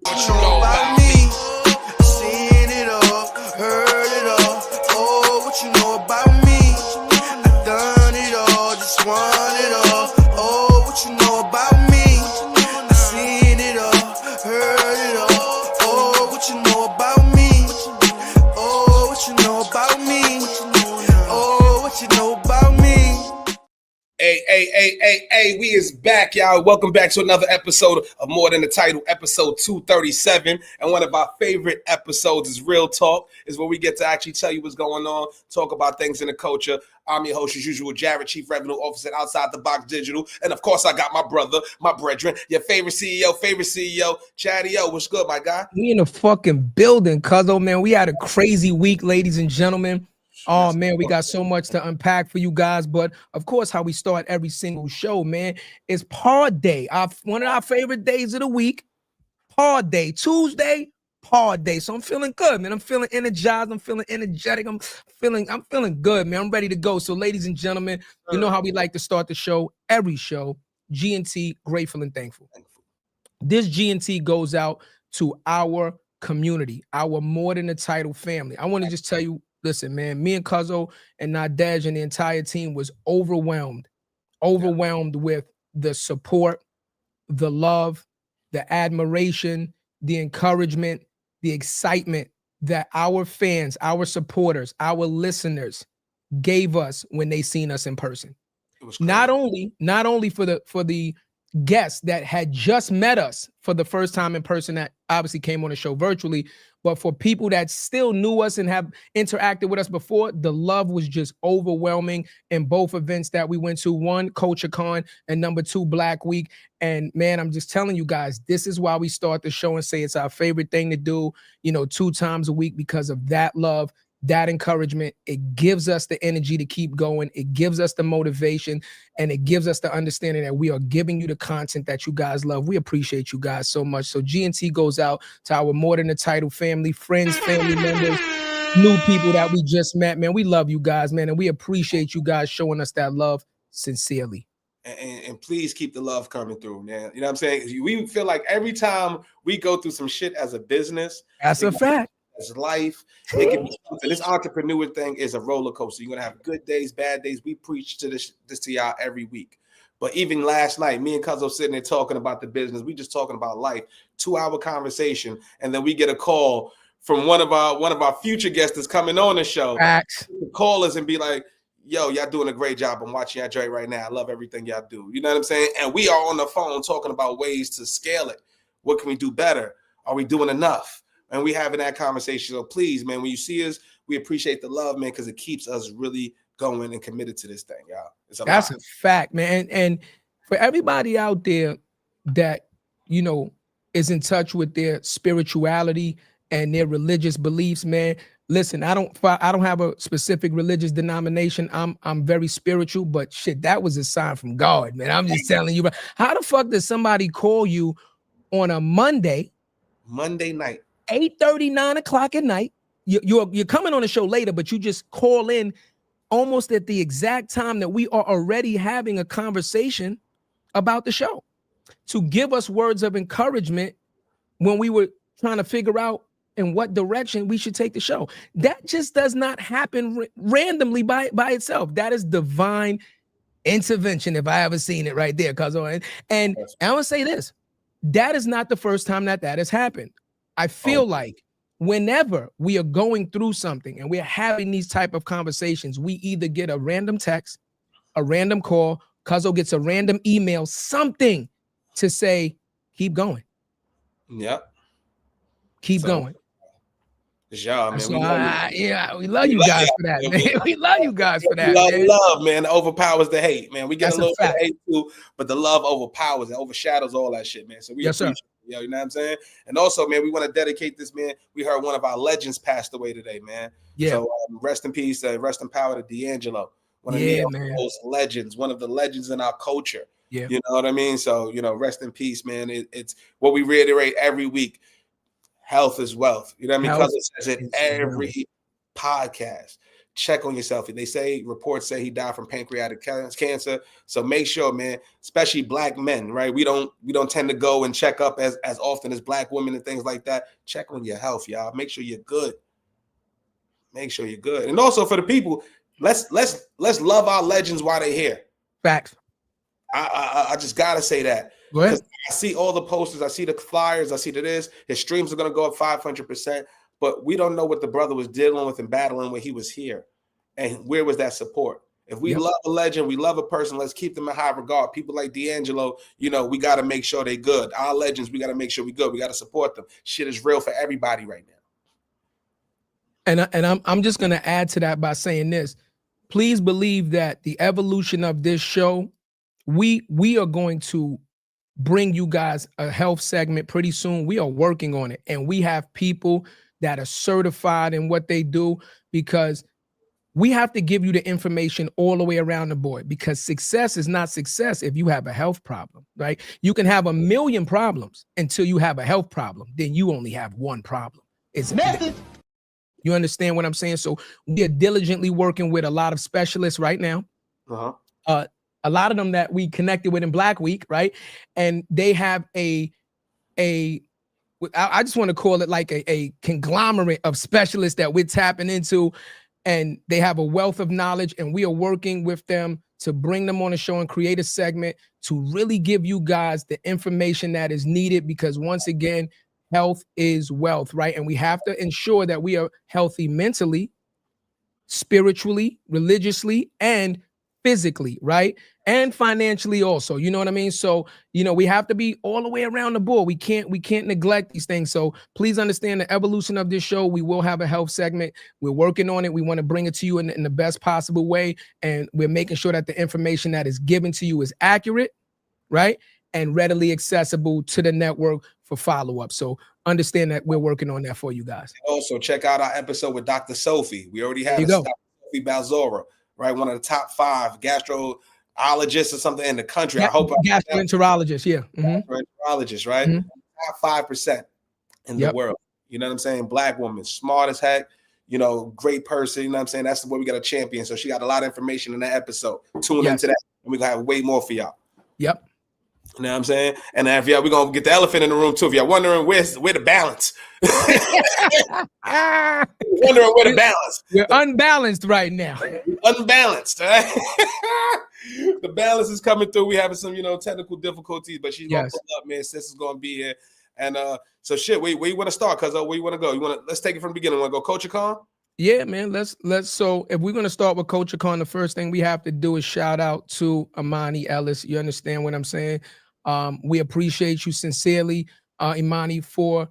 What you know about me? I seen it all, heard it all. Oh, what you know about me? I done it all, just want it all. Oh, what you know about me? I seen it all, heard it all. Oh, what you know about me? Oh, what you know about me? Oh, what you know about me? Hey, we is back, y'all. Welcome back to another episode of More Than the Title, episode 237. And one of our favorite episodes is Real Talk, is where we get to actually tell you what's going on, talk about things in the culture. I'm your host, as usual, Jarrett, Chief Revenue Officer at Outside the Box Digital. And of course, I got my brother, my brethren, your favorite CEO, Chadeo. What's good, my guy? We in the fucking building, cuzzo, man. We had a crazy week, ladies and gentlemen. Oh, man, we got so much to unpack for you guys. But, of course, how we start every single show, man, is Pod Day. One of our favorite days of the week, Pod Day. Tuesday, Pod Day. So I'm feeling good, man. I'm feeling energized. I'm feeling energetic. I'm feeling good, man. I'm ready to go. So, ladies and gentlemen, you know how we like to start the show, every show, G&T, grateful and thankful. This G&T goes out to our community, our More Than the Title family. I want to just tell you, listen, man, me and Cuzzo and Nadege and the entire team was overwhelmed with the support, the love, the admiration, the encouragement, the excitement that our fans, our supporters, our listeners gave us when they seen us in person. It was not only for the guests that had just met us for the first time in person that obviously came on the show virtually, but for people that still knew us and have interacted with us before, the love was just overwhelming in both events that we went to. One, Culture Con, and number two, Blackweek. And man, I'm just telling you guys, this is why we start the show and say it's our favorite thing to do, 2 times a week, because of that love, that encouragement. It gives us the energy to keep going. It gives us the motivation, and it gives us the understanding that we are giving you the content that you guys love. We appreciate you guys so much. So G&T goes out to our More Than the Title family, friends, family members, new people that we just met, man. We love you guys, man, and we appreciate you guys showing us that love sincerely. And please keep the love coming through, man. You know what I'm saying? We feel like every time we go through some shit as a business, that's a fact. As life, it can be something. This entrepreneur thing is a roller coaster. You're gonna have good days, bad days. We preach to this to y'all every week. But even last night, me and Cuzzo sitting there talking about the business. We just talking about life. 2-hour conversation, and then we get a call from one of our future guests that's coming on the show. Facts. Call us and be like, "Yo, y'all doing a great job. I'm watching y'all Dre right now. I love everything y'all do." You know what I'm saying? And we are on the phone talking about ways to scale it. What can we do better? Are we doing enough? And we having that conversation. So please, man, when you see us, we appreciate the love, man, because it keeps us really going and committed to this thing, y'all. That's a fact, man. And for everybody out there that, is in touch with their spirituality and their religious beliefs, man, listen, I don't have a specific religious denomination. I'm very spiritual, but shit, that was a sign from God, man. I'm just telling you, how the fuck does somebody call you on a Monday night, 8:30, 9 o'clock at night? You're coming on the show later, but you just call in almost at the exact time that we are already having a conversation about the show to give us words of encouragement when we were trying to figure out in what direction we should take the show. That just does not happen randomly by itself. That is divine intervention, if I ever seen it right there, cuzzo. And I want to say this, that is not the first time that has happened. I feel like whenever we are going through something and we're having these type of conversations, we either get a random text, a random call, Cuzzo gets a random email, something to say, keep going. Yep. Keep going. It's y'all, man. So, we love you guys for that, man. We love you guys for that. Love, man, overpowers the hate, man. We get a little bit of hate too, but the love overpowers and overshadows all that shit, man. So we appreciate it. You know what I'm saying? And also, man, we want to dedicate this, man. We heard one of our legends passed away today, man. Yeah. So rest in peace, rest in power to D'Angelo. One of the most legends, one of the legends in our culture. Yeah. You know what I mean? So, rest in peace, man. It's what we reiterate every week. Health is wealth. You know what I mean? Because it says it every podcast. check on yourself. They say, reports say he died from pancreatic cancer. So make sure, man, especially black men, right? We don't tend to go and check up as often as black women and things like that. Check on your health, y'all. Make sure you're good. Make sure you're good. And also for the people, let's love our legends while they're here. Facts. I just gotta say that. Because I see all the posters, I see the flyers, I see this. His streams are gonna go up 500%, but we don't know what the brother was dealing with and battling when he was here. And where was that support? If we love a legend, we love a person, let's keep them in high regard. People like D'Angelo, you know, we got to make sure they good. Our legends, we got to make sure we good. We got to support them. Shit is real for everybody right now. And I'm just going to add to that by saying this. Please believe that the evolution of this show, we are going to bring you guys a health segment pretty soon. We are working on it. And we have people that are certified in what they do, because we have to give you the information all the way around the board, because success is not success if you have a health problem, right? You can have a million problems until you have a health problem. Then you only have one problem. It's method. You understand what I'm saying? So we are diligently working with a lot of specialists right now. A lot of them that we connected with in Blackweek, right? And they have I just want to call it like a conglomerate of specialists that we're tapping into, and they have a wealth of knowledge, and we are working with them to bring them on the show and create a segment to really give you guys the information that is needed, because once again, health is wealth, right? And we have to ensure that we are healthy mentally, spiritually, religiously, and physically, right? And financially also, you know what I mean? So, you know, we have to be all the way around the board. We can't neglect these things. So please understand the evolution of this show. We will have a health segment. We're working on it. We want to bring it to you in the best possible way. And we're making sure that the information that is given to you is accurate, right? And readily accessible to the network for follow-up. So understand that we're working on that for you guys. Also, check out our episode with Dr. Sophie. We already have Dr. Sophie Balzora, right? One of the top 5 gastroenterologists or something in the country. I hope gastroenterologist, gastroenterologist, right? Top 5% in the world. You know what I'm saying? Black woman, smart as heck, you know, great person. You know what I'm saying? That's what we got to champion. So she got a lot of information in that episode. Tune into that, and we're gonna have way more for y'all. You know what I'm saying? And if y'all, we're gonna get the elephant in the room too. If y'all wondering where the balance, wondering where the balance. We're unbalanced right now. Unbalanced. Right? The balance is coming through. We having some, you know, technical difficulties, but she's gonna pull up, man. Sis is gonna be here. And so shit, where you want to start? Cause where you want to go? Let's take it from the beginning. Want to go Culture Con? Yeah, man. Let's. So if we're gonna start with Culture Con, the first thing we have to do is shout out to Imani Ellis. You understand what I'm saying? We appreciate you sincerely, Imani, for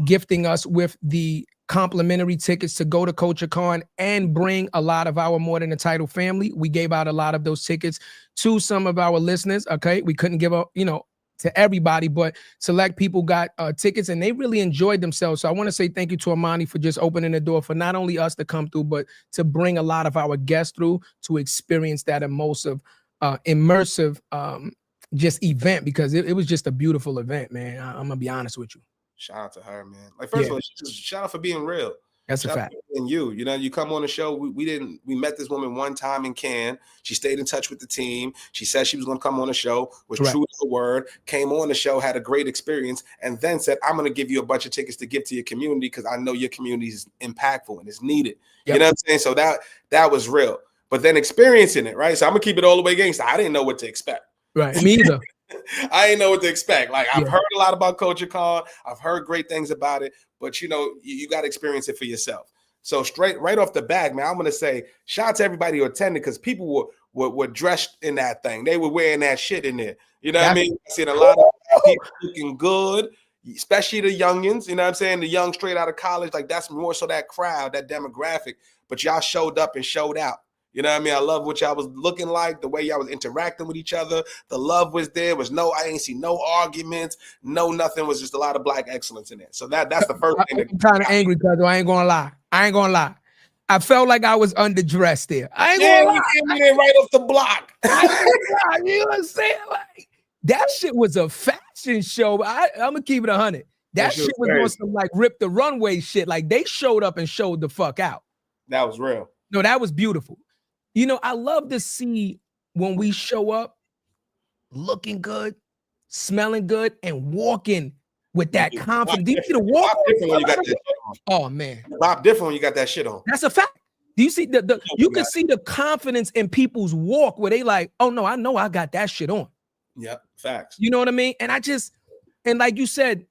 gifting us with the complimentary tickets to go to Culture Con and bring a lot of our More Than a Title family. We gave out a lot of those tickets to some of our listeners. Okay, we couldn't give up, you know, to everybody, but select people got tickets, and they really enjoyed themselves. So I want to say thank you to Imani for just opening the door for not only us to come through, but to bring a lot of our guests through to experience that immersive just event, because it was just a beautiful event, man. I'm gonna be honest with you. Shout out to her, man. Like, first of all, shout out for being real. That's a fact. And you know, you come on the show. We met this woman one time in Cannes. She stayed in touch with the team. She said she was going to come on the show, was true to her word, came on the show, had a great experience, and then said, I'm going to give you a bunch of tickets to give to your community because I know your community is impactful and it's needed. You know what I'm saying? So that was real. But then experiencing it, right? So I'm going to keep it all the way gangster. I didn't know what to expect. Right. Me either. I didn't know what to expect. Like, I've heard a lot about Culture Con. I've heard great things about it, but you know, you got to experience it for yourself. So right off the bat, man, I'm going to say shout out to everybody who attended, because people were dressed in that thing. They were wearing that shit in there. You know what I mean? I seen a lot of people looking good, especially the youngins. You know what I'm saying? The young straight out of college. Like, that's more so that crowd, that demographic. But y'all showed up and showed out. You know what I mean? I love what y'all was looking like, the way y'all was interacting with each other. The love was there. I ain't see no arguments, no nothing. Was just a lot of Black excellence in there. So that's the first thing. I'm kind of angry, because I ain't gonna lie. I felt like I was underdressed there. I ain't gonna lie. We came in right off the block. You know what I'm saying? Like, that shit was a fashion show. I'm gonna keep it 100. That shit was on some like rip the runway shit. Like, they showed up and showed the fuck out. That was real. No, that was beautiful. You know, I love to see when we show up looking good, smelling good, and walking with that confidence. Do you see the walk? Different when you got that shit on. Oh man, Bob different when you got that shit on. that's a fact. Do you see you can see the confidence in people's walk where they like, oh no, I know I got that shit on. Yeah, facts. You know what I mean? And like you said,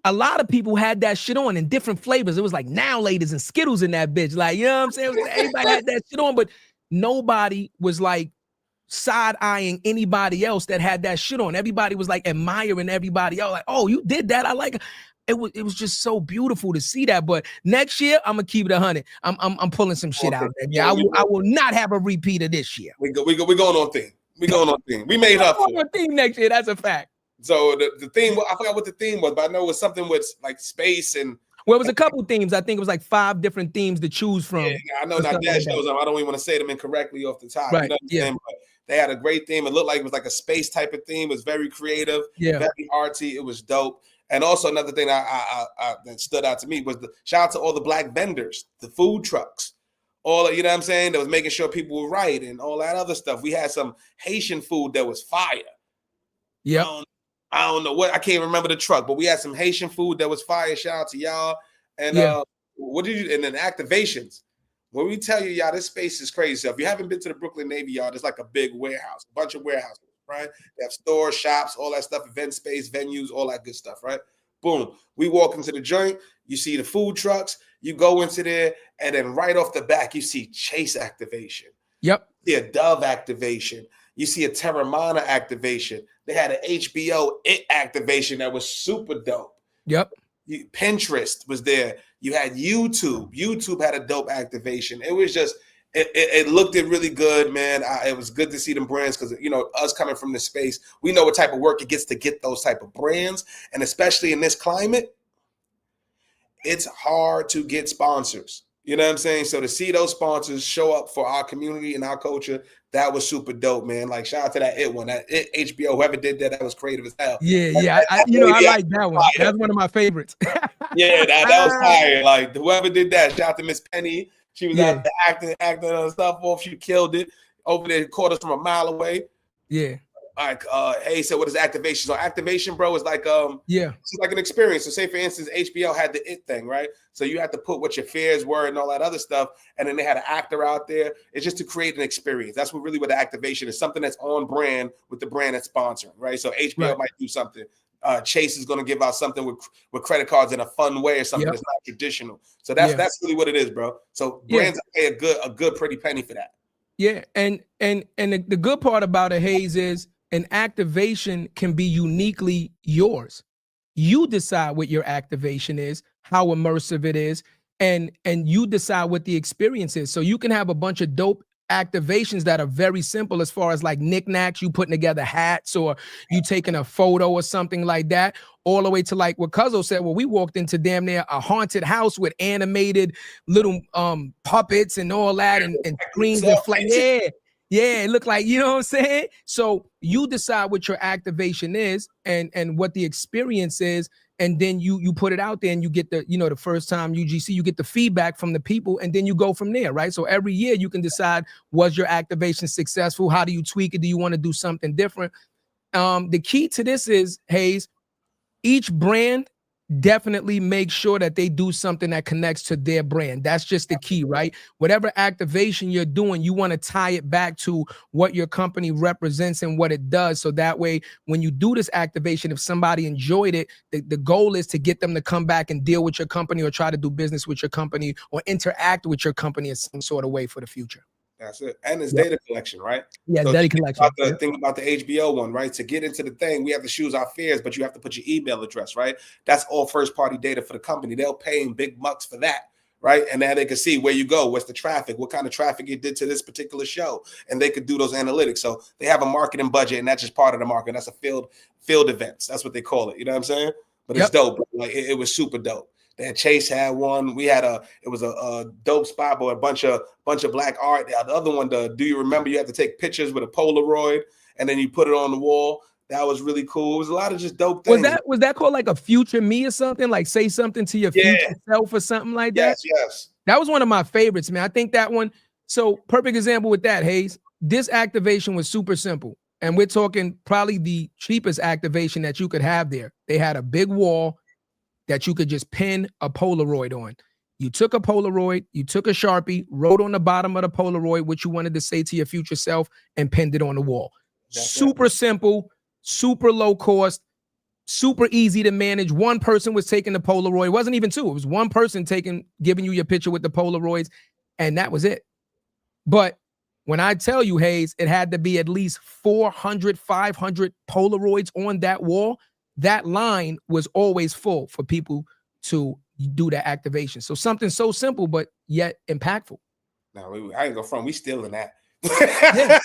a lot of people had that shit on in different flavors. It was like Now Ladies and Skittles in that bitch. Like, you know what I'm saying? Everybody had that shit on, but nobody was like side-eyeing anybody else that had that shit on. Everybody was like admiring everybody else. Like, oh, you did that. I like it. It was just so beautiful to see that. But next year, I'm gonna keep it 100. I'm pulling some shit out there. Yeah, I will not have a repeat of this year. We going on theme. We going on theme. We made up for it. Theme next year. That's a fact. So the theme, I forgot what the theme was, but I know it was something with like space and. Well, it was a couple themes. I think it was like 5 different themes to choose from. Yeah, I know Nadege knows them. I don't even want to say them incorrectly off the top. Right. You know what I'm saying? But they had a great theme. It looked like it was like a space type of theme. It was very creative, very artsy. It was dope. And also another thing that stood out to me was the shout out to all the black vendors, the food trucks, all you know what I'm saying? That was making sure people were right and all that other stuff. We had some Haitian food that was fire. Yeah. I don't know what, I can't remember the truck, but we had some Haitian food that was fire. Shout out to y'all. And what did you, and then activations. When we tell you, y'all, this space is crazy. So if you haven't been to the Brooklyn Navy Yard, it's like a big warehouse, a bunch of warehouses, right? They have stores, shops, all that stuff, event space, venues, all that good stuff, right? Boom. We walk into the joint, you see the food trucks, you go into there, and then right off the back, you see Chase activation. Yep. You see a Dove activation. You see a Terramana activation. They had an HBO It activation that was super dope. Yep. Pinterest was there. You had YouTube. YouTube had a dope activation. It was just, it looked really good, man. It was good to see them brands because, you know, us coming from this space, we know what type of work it gets to get those type of brands. And especially in this climate, it's hard to get sponsors. You know what I'm saying? So to see those sponsors show up for our community and our culture, that was super dope, man. Like shout out to that one, that HBO, whoever did that was creative as hell. Yeah, I like that one. That's one of my favorites. Yeah, that was fire. Like whoever did that, shout out to Miss Penny. She was out there acting and stuff off. She killed it over there, caught us from a mile away. Yeah. Like, hey, so what is activation? So activation, bro, is like it's like an experience. So say for instance, HBO had the It thing, right? So you had to put what your fears were and all that other stuff, and then they had an actor out there. It's just to create an experience. That's what really what the activation is, something that's on brand with the brand that's sponsoring, right? So HBO might do something. Chase is going to give out something with credit cards in a fun way or something that's not traditional. So that's really what it is, bro. So brands pay a good pretty penny for that. Yeah, and the good part about a Hayes is an activation can be uniquely yours. You decide what your activation is, how immersive it is, and you decide what the experience is. So you can have a bunch of dope activations that are very simple as far as like knickknacks, you putting together hats or you taking a photo or something like that, all the way to like what Cuzzo said, well, we walked into damn near a haunted house with animated little puppets and all that and screens and flames. Yeah, it looked like, you know what I'm saying? So you decide what your activation is and what the experience is, and then you put it out there and you get the, you know, the first time UGC, you get the feedback from the people, and then you go from there, right? So every year you can decide, was your activation successful? How do you tweak it? Do you want to do something different? The key to this is, Hayes, each brand definitely make sure that they do something that connects to their brand. That's just the key, right? Whatever activation you're doing, you want to tie it back to what your company represents and what it does. So that way, when you do this activation, if somebody enjoyed it, the goal is to get them to come back and deal with your company or try to do business with your company or interact with your company in some sort of way for the future. That's it. And it's data collection, right? Yeah, so data collection. Think about the HBO one, right? To get into the thing, we have to choose our fears, but you have to put your email address, right? That's all first-party data for the company. They'll pay in big bucks for that, right? And now they can see where you go, what's the traffic, what kind of traffic you did to this particular show, and they could do those analytics. So they have a marketing budget, and that's just part of the market. That's a field events. That's what they call it. You know what I'm saying? But it's dope. Like it was super dope. Then Chase had one. We had it was a dope spot, but a bunch of black art. The other one, do you remember? You had to take pictures with a Polaroid and then you put it on the wall. That was really cool. It was a lot of just dope things. Was that called like a future me or something? Like say something to your future self or something like that? Yes. That was one of my favorites, man. I think that one. So perfect example with that, Hayes. This activation was super simple. And we're talking probably the cheapest activation that you could have there. They had a big wall that you could just pin a Polaroid on. You took a Polaroid, you took a Sharpie, wrote on the bottom of the Polaroid what you wanted to say to your future self, and pinned it on the wall. Super simple, super low cost, super easy to manage. One person was taking the Polaroid. It wasn't even two. It was one person giving you your picture with the Polaroids, and that was it. But when I tell you, Hayes, it had to be at least 400, 500 Polaroids on that wall. That line was always full for people to do that activation. So something so simple, but yet impactful. No, I ain't go from. We still in that. Yeah.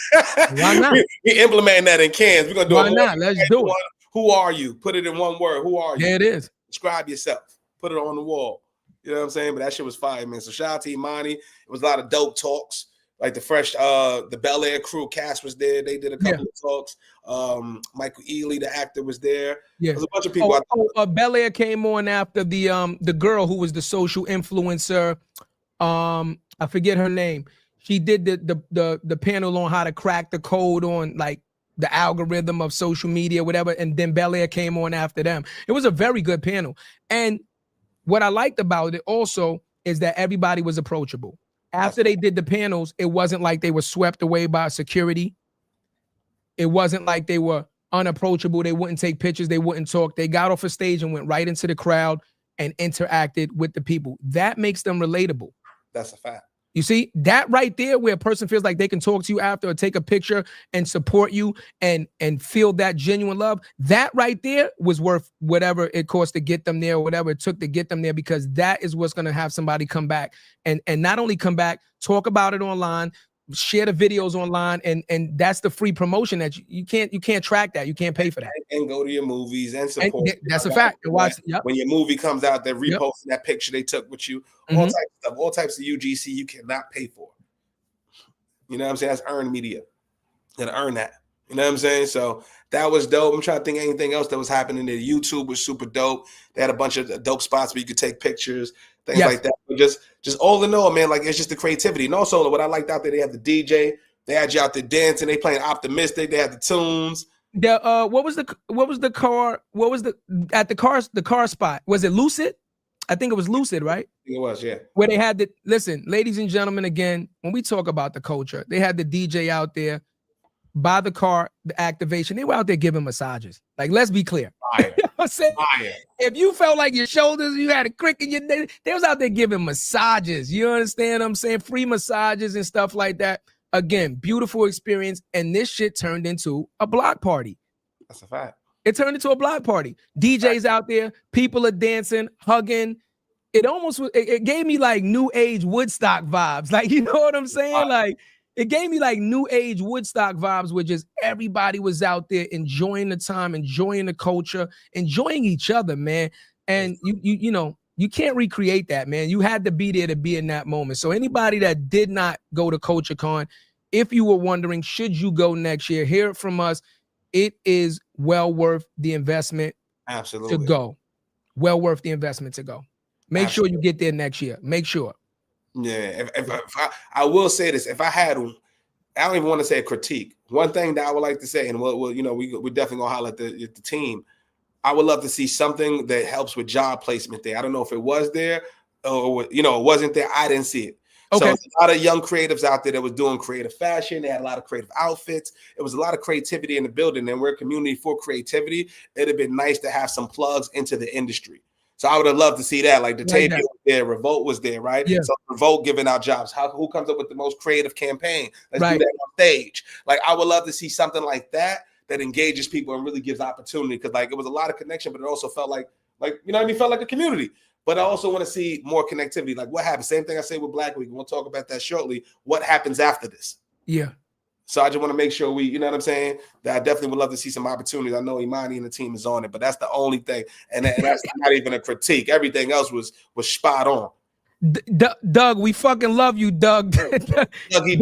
Why not? We implementing that in cans. We're gonna do. Why not? Let's do it. Who are you? Put it in one word. Who are you? There it is. Describe yourself. Put it on the wall. You know what I'm saying? But that shit was fire, man. So shout out to Imani. It was a lot of dope talks. Like the Bel Air crew cast was there. They did a couple of talks. Michael Ealy, the actor, was there. Yeah. There's a bunch of people. Bel Air came on after the girl who was the social influencer. I forget her name. She did the panel on how to crack the code on like the algorithm of social media, whatever. And then Bel Air came on after them. It was a very good panel. And what I liked about it also is that everybody was approachable. After they did the panels, it wasn't like they were swept away by security. It wasn't like they were unapproachable. They wouldn't take pictures. They wouldn't talk. They got off a stage and went right into the crowd and interacted with the people. That makes them relatable. That's a fact. You see, that right there where a person feels like they can talk to you after or take a picture and support you and feel that genuine love, that right there was worth whatever it cost to get them there or whatever it took to get them there, because that is what's going to have somebody come back and not only come back, talk about it online, share the videos online, and that's the free promotion that you can't track that. You can't pay for that. And go to your movies and support. That's a fact. Watch, when your movie comes out, they're reposting that picture they took with you. All types of UGC you cannot pay for. You know what I'm saying? That's earned media. You gotta earn that. You know what I'm saying? So that was dope. I'm trying to think of anything else that was happening there. YouTube was super dope. They had a bunch of dope spots where you could take pictures, things like that. But just all in all, man, like it's just the creativity. And also what I liked out there, they had the DJ, they had you out there dancing, they playing Optimistic, they had the tunes. What was the car spot? Was it Lucid? I think it was Lucid, right? It was, yeah. Where they had listen, ladies and gentlemen, again, when we talk about the culture, they had the DJ out there by the car, the activation. They were out there giving massages. Like, let's be clear. Fire. You know what I'm saying? Fire. If you felt like your shoulders, you had a crick in your neck, they was out there giving massages. You understand what I'm saying? Free massages and stuff like that. Again, beautiful experience. And this shit turned into a block party. That's a fact. It turned into a block party. DJs out there, people are dancing, hugging. It gave me like new age Woodstock vibes. Like, you know what I'm saying? Like, it gave me like new age Woodstock vibes where just everybody was out there enjoying the time, enjoying the culture, enjoying each other, man. And you can't recreate that, man. You had to be there to be in that moment. So anybody that did not go to Culture Con, if you were wondering, should you go next year, hear it from us. It is well worth the investment. Absolutely. To go. Well worth the investment to go. Make sure you get there next year. Make sure. Yeah. If I will say this, if I had, I don't even want to say a critique. One thing that I would like to say, and we're definitely gonna holler at the team. I would love to see something that helps with job placement there. I don't know if it was there or it wasn't there. I didn't see it. Okay. So there's a lot of young creatives out there that was doing creative fashion. They had a lot of creative outfits. It was a lot of creativity in the building, and we're a community for creativity. It'd have been nice to have some plugs into the industry. So I would have loved to see that. Like the Chadeo was there, Revolt was there, right? Yeah. So Revolt giving out jobs. Who comes up with the most creative campaign? Let's do that on stage. Like I would love to see something like that engages people and really gives opportunity, because like it was a lot of connection, but it also felt like felt like a community. But I also want to see more connectivity. Like what happens? Same thing I say with Blackweek. We'll talk about that shortly. What happens after this? Yeah. So I just want to make sure you know what I'm saying? That I definitely would love to see some opportunities. I know Imani and the team is on it, but that's the only thing. And that's not even a critique. Everything else was spot on. Doug, we fucking love you, Doug. Dougie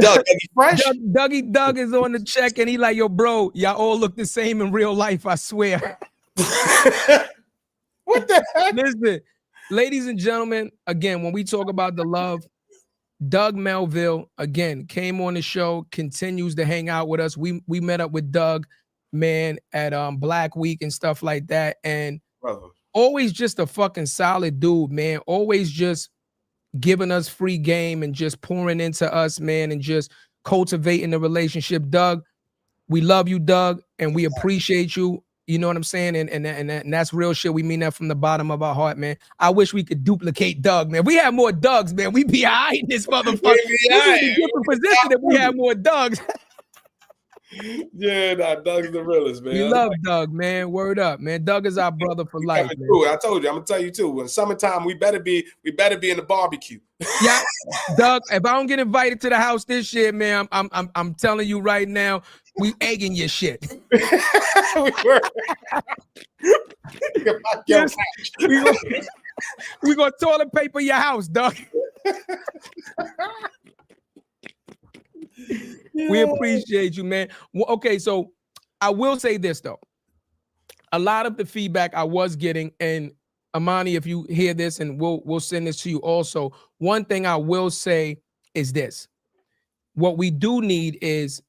Fresh. Doug is on the check, and he like, yo, bro, y'all all look the same in real life, I swear. What the heck? Listen, ladies and gentlemen, again, when we talk about the love, Doug Melville, again, came on the show, continues to hang out with us. We met up with Doug, man, at Blackweek and stuff like that. And always just a fucking solid dude, man. Always just giving us free game and just pouring into us, man, and just cultivating the relationship. Doug, we love you, Doug, and we appreciate you. You know what I'm saying? And that's real shit. We mean that from the bottom of our heart, man. I wish we could duplicate Doug, man. We have more Dougs, man. We be all right in this motherfucker. We need to get in position if we have more Dougs. Yeah, Doug's the realest, man. We love Doug, man. Word up, man. Doug is our brother for life, man. I told you, I'm gonna tell you too. When summertime, we better be in the barbecue. Yeah, Doug. If I don't get invited to the house this year, man, I'm telling you right now, we egging your shit. Yes, we gonna toilet paper your house, Doug. We appreciate you, man. Well, okay, so I will say this though. A lot of the feedback I was getting, and Amani, if you hear this, and we'll send this to you also. One thing I will say is this: what we do need is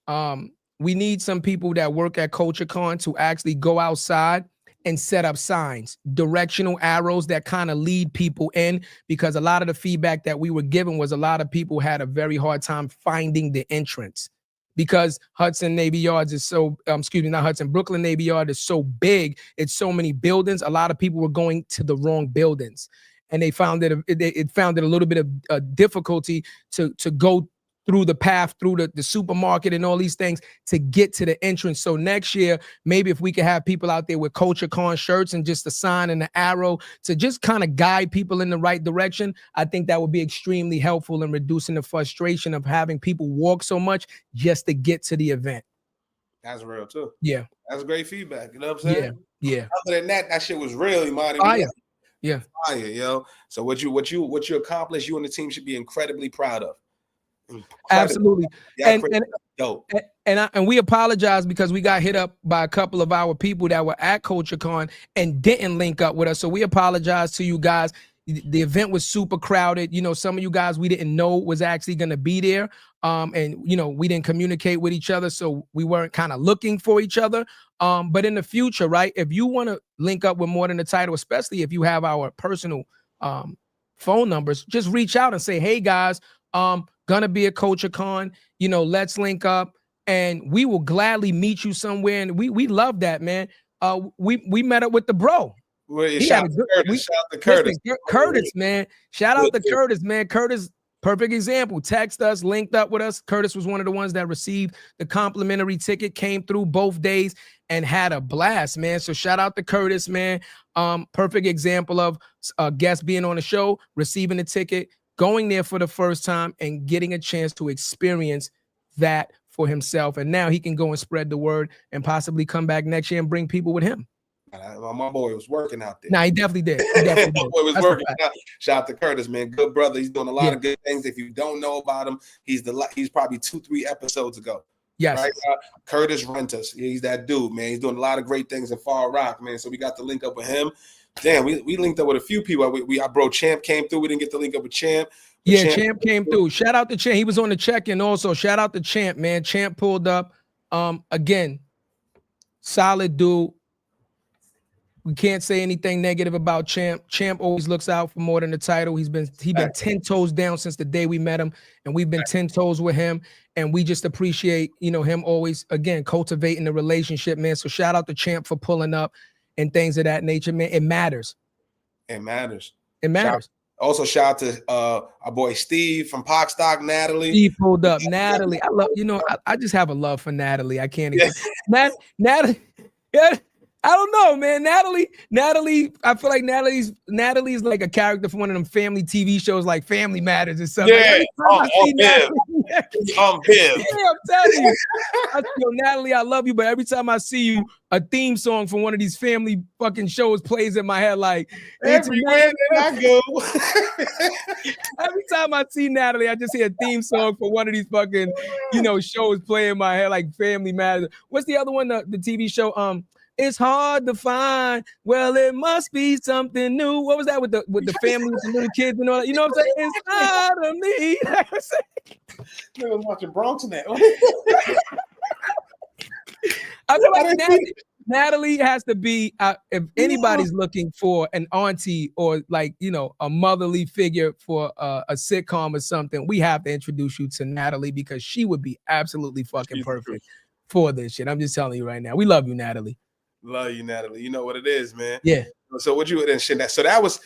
we need some people that work at Culture Con to actually go outside and set up signs, directional arrows that kind of lead people in, because a lot of the feedback that we were given was a lot of people had a very hard time finding the entrance, because Hudson Navy Yards is so, not Hudson, Brooklyn Navy Yard is so big. It's so many buildings. A lot of people were going to the wrong buildings, and they found it found it a little bit of difficulty to go through the path, through the supermarket and all these things to get to the entrance. So next year, maybe if we could have people out there with Culture Con shirts and just a sign and an arrow to just kind of guide people in the right direction, I think that would be extremely helpful in reducing the frustration of having people walk so much just to get to the event. That's real too. Yeah. That's great feedback. You know what I'm saying? Yeah. Other than that shit was really mighty. Yeah. Fire, yo. So what you accomplished, you and the team should be incredibly proud of. Absolutely. And we apologize because we got hit up by a couple of our people that were at Culture Con and didn't link up with us. So we apologize to you guys. The event was super crowded. You know, some of you guys we didn't know was actually going to be there. And, you know, we didn't communicate with each other. So we weren't kind of looking for each other. But in the future, right, if you want to link up with More Than the Title, especially if you have our personal phone numbers, just reach out and say, hey, guys, gonna be a Culture Con, you know, let's link up and we will gladly meet you somewhere. And we love that, man. We met up with the bro. Shout out to Curtis. Curtis, man. Shout out to Curtis, man. Curtis, perfect example. Text us, linked up with us. Curtis was one of the ones that received the complimentary ticket, came through both days and had a blast, man. So shout out to Curtis, man. Perfect example of a guest being on the show, receiving the ticket, going there for the first time and getting a chance to experience that for himself. And now he can go and spread the word and possibly come back next year and bring people with him. My boy was working out there. Nah, he definitely did. My boy was working out. Shout out to Curtis, man. Good brother. He's doing a lot of good things. If you don't know about him, he's probably 2-3 episodes ago. Yes. Right? Curtis Rentas. He's that dude, man. He's doing a lot of great things in Far Rock, man. So we got to link up with him. Damn, we linked up with a few people. Our bro Champ came through. We didn't get to link up with Champ. Champ came through. Shout out to Champ. He was on the check-in also. Shout out to Champ, man. Champ pulled up. Again, solid dude. We can't say anything negative about Champ. Champ always looks out for More Than the Title. He's been 10 toes down since the day we met him, and we've been 10 toes with him. And we just appreciate, you know, him always, again, cultivating the relationship, man. So shout out to Champ for pulling up and things of that nature, man. It matters. It matters. It matters. Also, shout out to our boy Steve from Pock Stock, Natalie. Steve pulled up. Natalie. I love, you know, I just have a love for Natalie. I can't explain. Natalie. Yeah. I don't know, man. Natalie, I feel like Natalie's like a character from one of them family TV shows like Family Matters and stuff. Yeah, I'm telling you. Natalie, I love you, but every time I see you, a theme song from one of these family fucking shows plays in my head like everywhere that I go. Every time I see Natalie, I just hear a theme song for one of these fucking, you know, shows play in my head like Family Matters. What's the other one? The TV show? It's hard to find. Well, it must be something new. What was that with the family, with the little kids and all that? You know what I'm saying? It's hard to me. I was watching Bronx in that. I feel like Natalie has to be, if anybody's looking for an auntie or like, you know, a motherly figure for a sitcom or something, we have to introduce you to Natalie because she would be absolutely fucking perfect for this shit. I'm just telling you right now. We love you, Natalie. Love you, Natalie. You know what it is, man. Yeah. So what you and shit. So that was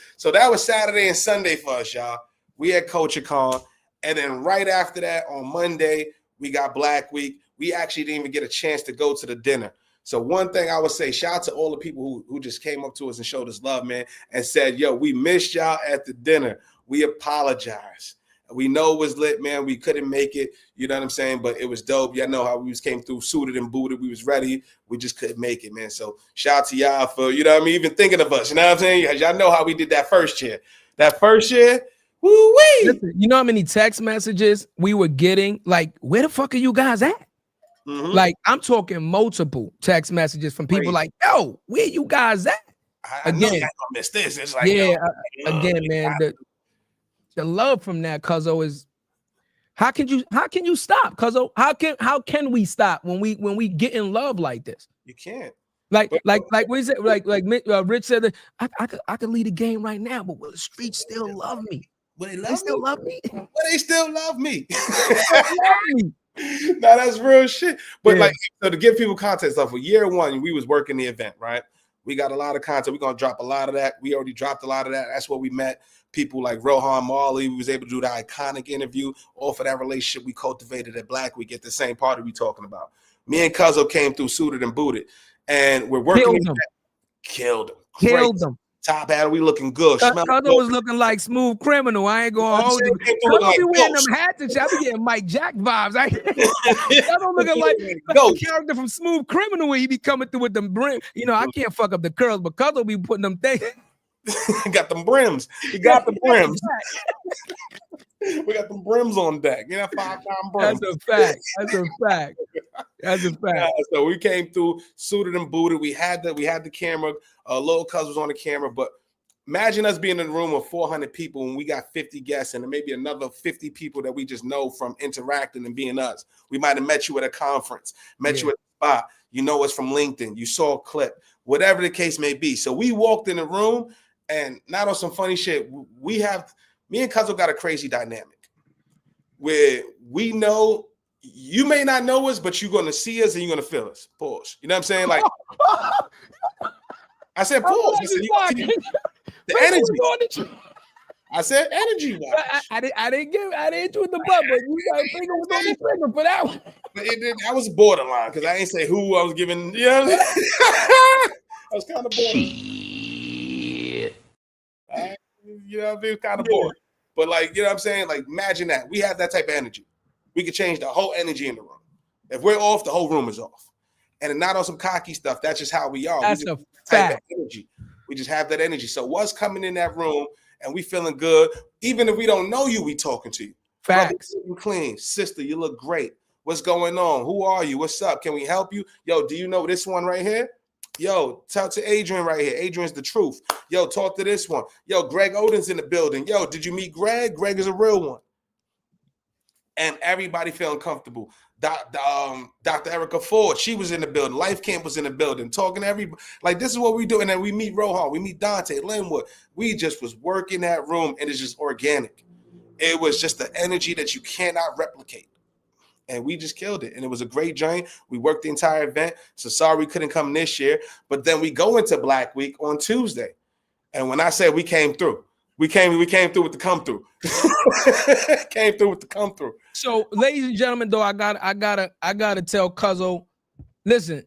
Saturday and Sunday for us, y'all. We had Culture Con, and then right after that on Monday we got Black Week. We actually didn't even get a chance to go to the dinner. So one thing I would say, shout out to all the people who just came up to us and showed us love, man, and said, yo, we missed y'all at the dinner. We apologize. We know it was lit, man. We couldn't make it. You know what I'm saying? But it was dope. Y'all know how we just came through suited and booted. We was ready. We just couldn't make it, man. So shout out to y'all for, you know what I mean, even thinking of us. You know what I'm saying? Y'all know how we did that first year. That first year, woo-wee. Listen, you know how many text messages we were getting? Like, where the fuck are you guys at? Mm-hmm. Like, I'm talking multiple text messages from people like, yo, where you guys at? I know y'all gonna miss this. It's like, yeah, again, man, the love from that, cuzzo, is how can you stop, cuzzo? How can we stop when we get in love like this? You can't. Like we said, Rich said that I could lead a game right now, but will the streets still love me? Will they still love me? Will they still love me? No, that's real shit. But like, so to give people context, for year one, we was working the event, right? We got a lot of content. We're gonna drop a lot of that. We already dropped a lot of that. That's where we met people like Rohan Marley. We was able to do the iconic interview. All for that relationship we cultivated at Black Week at the same party we talking about. Me and Cuzzo came through suited and booted, and we're working. Killed them. Top hat, we looking good. Cuzzo was looking like Smooth Criminal. I ain't gonna hold you. Cuzzo be wearing them hats and shit. I be getting Mike Jack vibes. Cuzzo looking like the character from Smooth Criminal when he be coming through with them brim. You know, I can't fuck up the curls, but Cuzzo be putting them things. Got them brims. He got the brims. We got them brims on deck. You know, 5-time brims. That's a fact. So we came through suited and booted. We had the camera. Little Cuz was on the camera, but imagine us being in a room of 400 people and we got 50 guests and maybe another 50 people that we just know from interacting and being us. We might have met you at a conference, met you at a spot. You know us from LinkedIn. You saw a clip, whatever the case may be. So we walked in the room and not on some funny shit. Me and Cuzzo got a crazy dynamic where we know you may not know us, but you're going to see us and you're going to feel us. Pause. You know what I'm saying? Like, I said, pause. I said, the energy. I said, energy. I didn't do it the butt, but you got to think it was on the trigger for that one. I was borderline because I ain't say who I was giving. You know what I mean? I was kind of borderline. You know what I mean? Kind of bored. But like, you know what I'm saying? Like, imagine that. We have that type of energy. We could change the whole energy in the room. If we're off, the whole room is off. And not on some cocky stuff. That's just how we are. That's a fact. Energy. We just have that energy. So what's coming in that room and we feeling good, even if we don't know you, we talking to you. Facts. Brother, clean. Sister, you look great. What's going on? Who are you? What's up? Can we help you? Yo, do you know this one right here? Yo, talk to Adrian right here. Adrian's the truth. Yo, talk to this one. Yo, Greg Oden's in the building. Yo, did you meet Greg? Greg is a real one. And everybody feeling comfortable. Dr. Erica Ford, she was in the building. Life Camp was in the building, talking to everybody. Like, this is what we do. And then we meet Rohan, we meet Dante, Linwood. We just was working that room, and it's just organic. It was just the energy that you cannot replicate. And we just killed it. And it was a great joint. We worked the entire event. So sorry we couldn't come this year. But then we go into Black Week on Tuesday. And when I say we came through, we came through with the come through. Came through with the come through. So, ladies and gentlemen, though, I gotta tell Cuzzo, listen,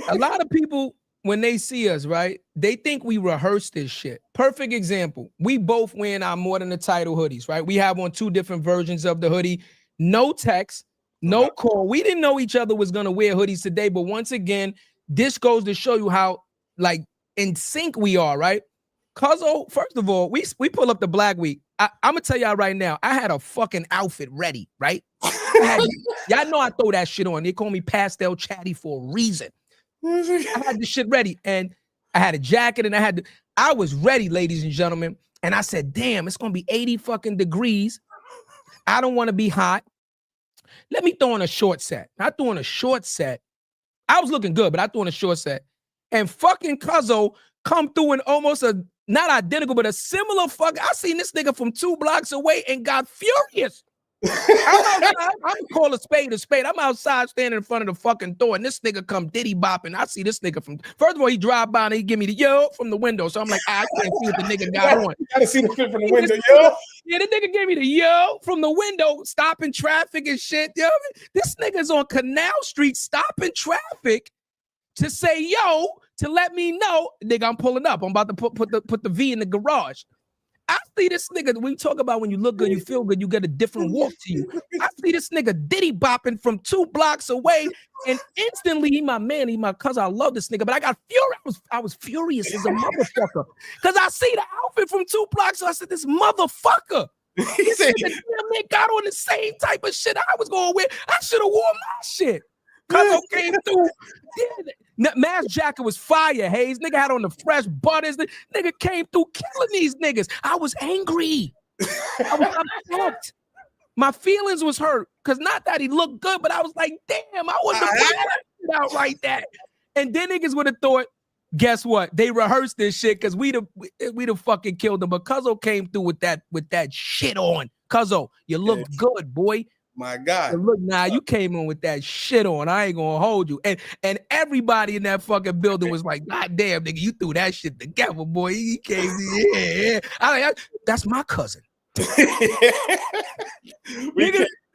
a lot of people, when they see us, right, they think we rehearse this shit. Perfect example. We both wearing our More Than the Title hoodies, right? We have on 2 different versions of the hoodie. No text, no call. We didn't know each other was gonna wear hoodies today, but once again, this goes to show you how like in sync we are, right? Cuzzo, first of all, we pull up the Black Week. I'm gonna tell y'all right now, I had a fucking outfit ready, right? Y'all know I throw that shit on. They call me Pastel Chatty for a reason. I had the shit ready, and I had a jacket, and I was ready, ladies and gentlemen. And I said, damn, it's gonna be 80 fucking degrees. I don't want to be hot. Let me throw in a short set. I threw in a short set. I was looking good, but I threw in a short set. And fucking Cuzzo come through in almost not identical, but a similar fuck. I seen this nigga from 2 blocks away and got furious. I'm gonna call a spade a spade. I'm outside standing in front of the fucking door, and this nigga come diddy bopping. I see this nigga from, first of all, he drive by and he give me the yo from the window. So I'm like, I can't see what the nigga got on. You gotta see the fit from the window, yo. Yeah, the nigga gave me the yo from the window, stopping traffic and shit. Yo, this nigga's on Canal Street stopping traffic to say yo, to let me know, nigga, I'm pulling up. I'm about to put the V in the garage. I see this nigga, when you talk about when you look good, you feel good, you get a different walk to you. I see this nigga diddy bopping from 2 blocks away, and instantly he my man, he my cousin. I love this nigga, but I got furious. I was furious as a motherfucker because I see the outfit from 2 blocks. So I said, this motherfucker. This nigga got on the same type of shit I was going with. I should have worn my shit. Cuzzo came through. Yeah, Mass jacket was fire, Hayes. Nigga had on the fresh butters. Nigga came through killing these niggas. I was angry. I was upset. My feelings was hurt. Because not that he looked good, but I was like, damn, I wasn't out like that. And then niggas would have thought, guess what? They rehearsed this shit because we'd have fucking killed him. But Cuzzo came through with that shit on. Cuzzo, you looked good, boy. My God. And look, now you came in with that shit on. I ain't gonna hold you. And everybody in that fucking building was like, God damn, nigga, you threw that shit together, boy. He came in. That's my cousin. Niggas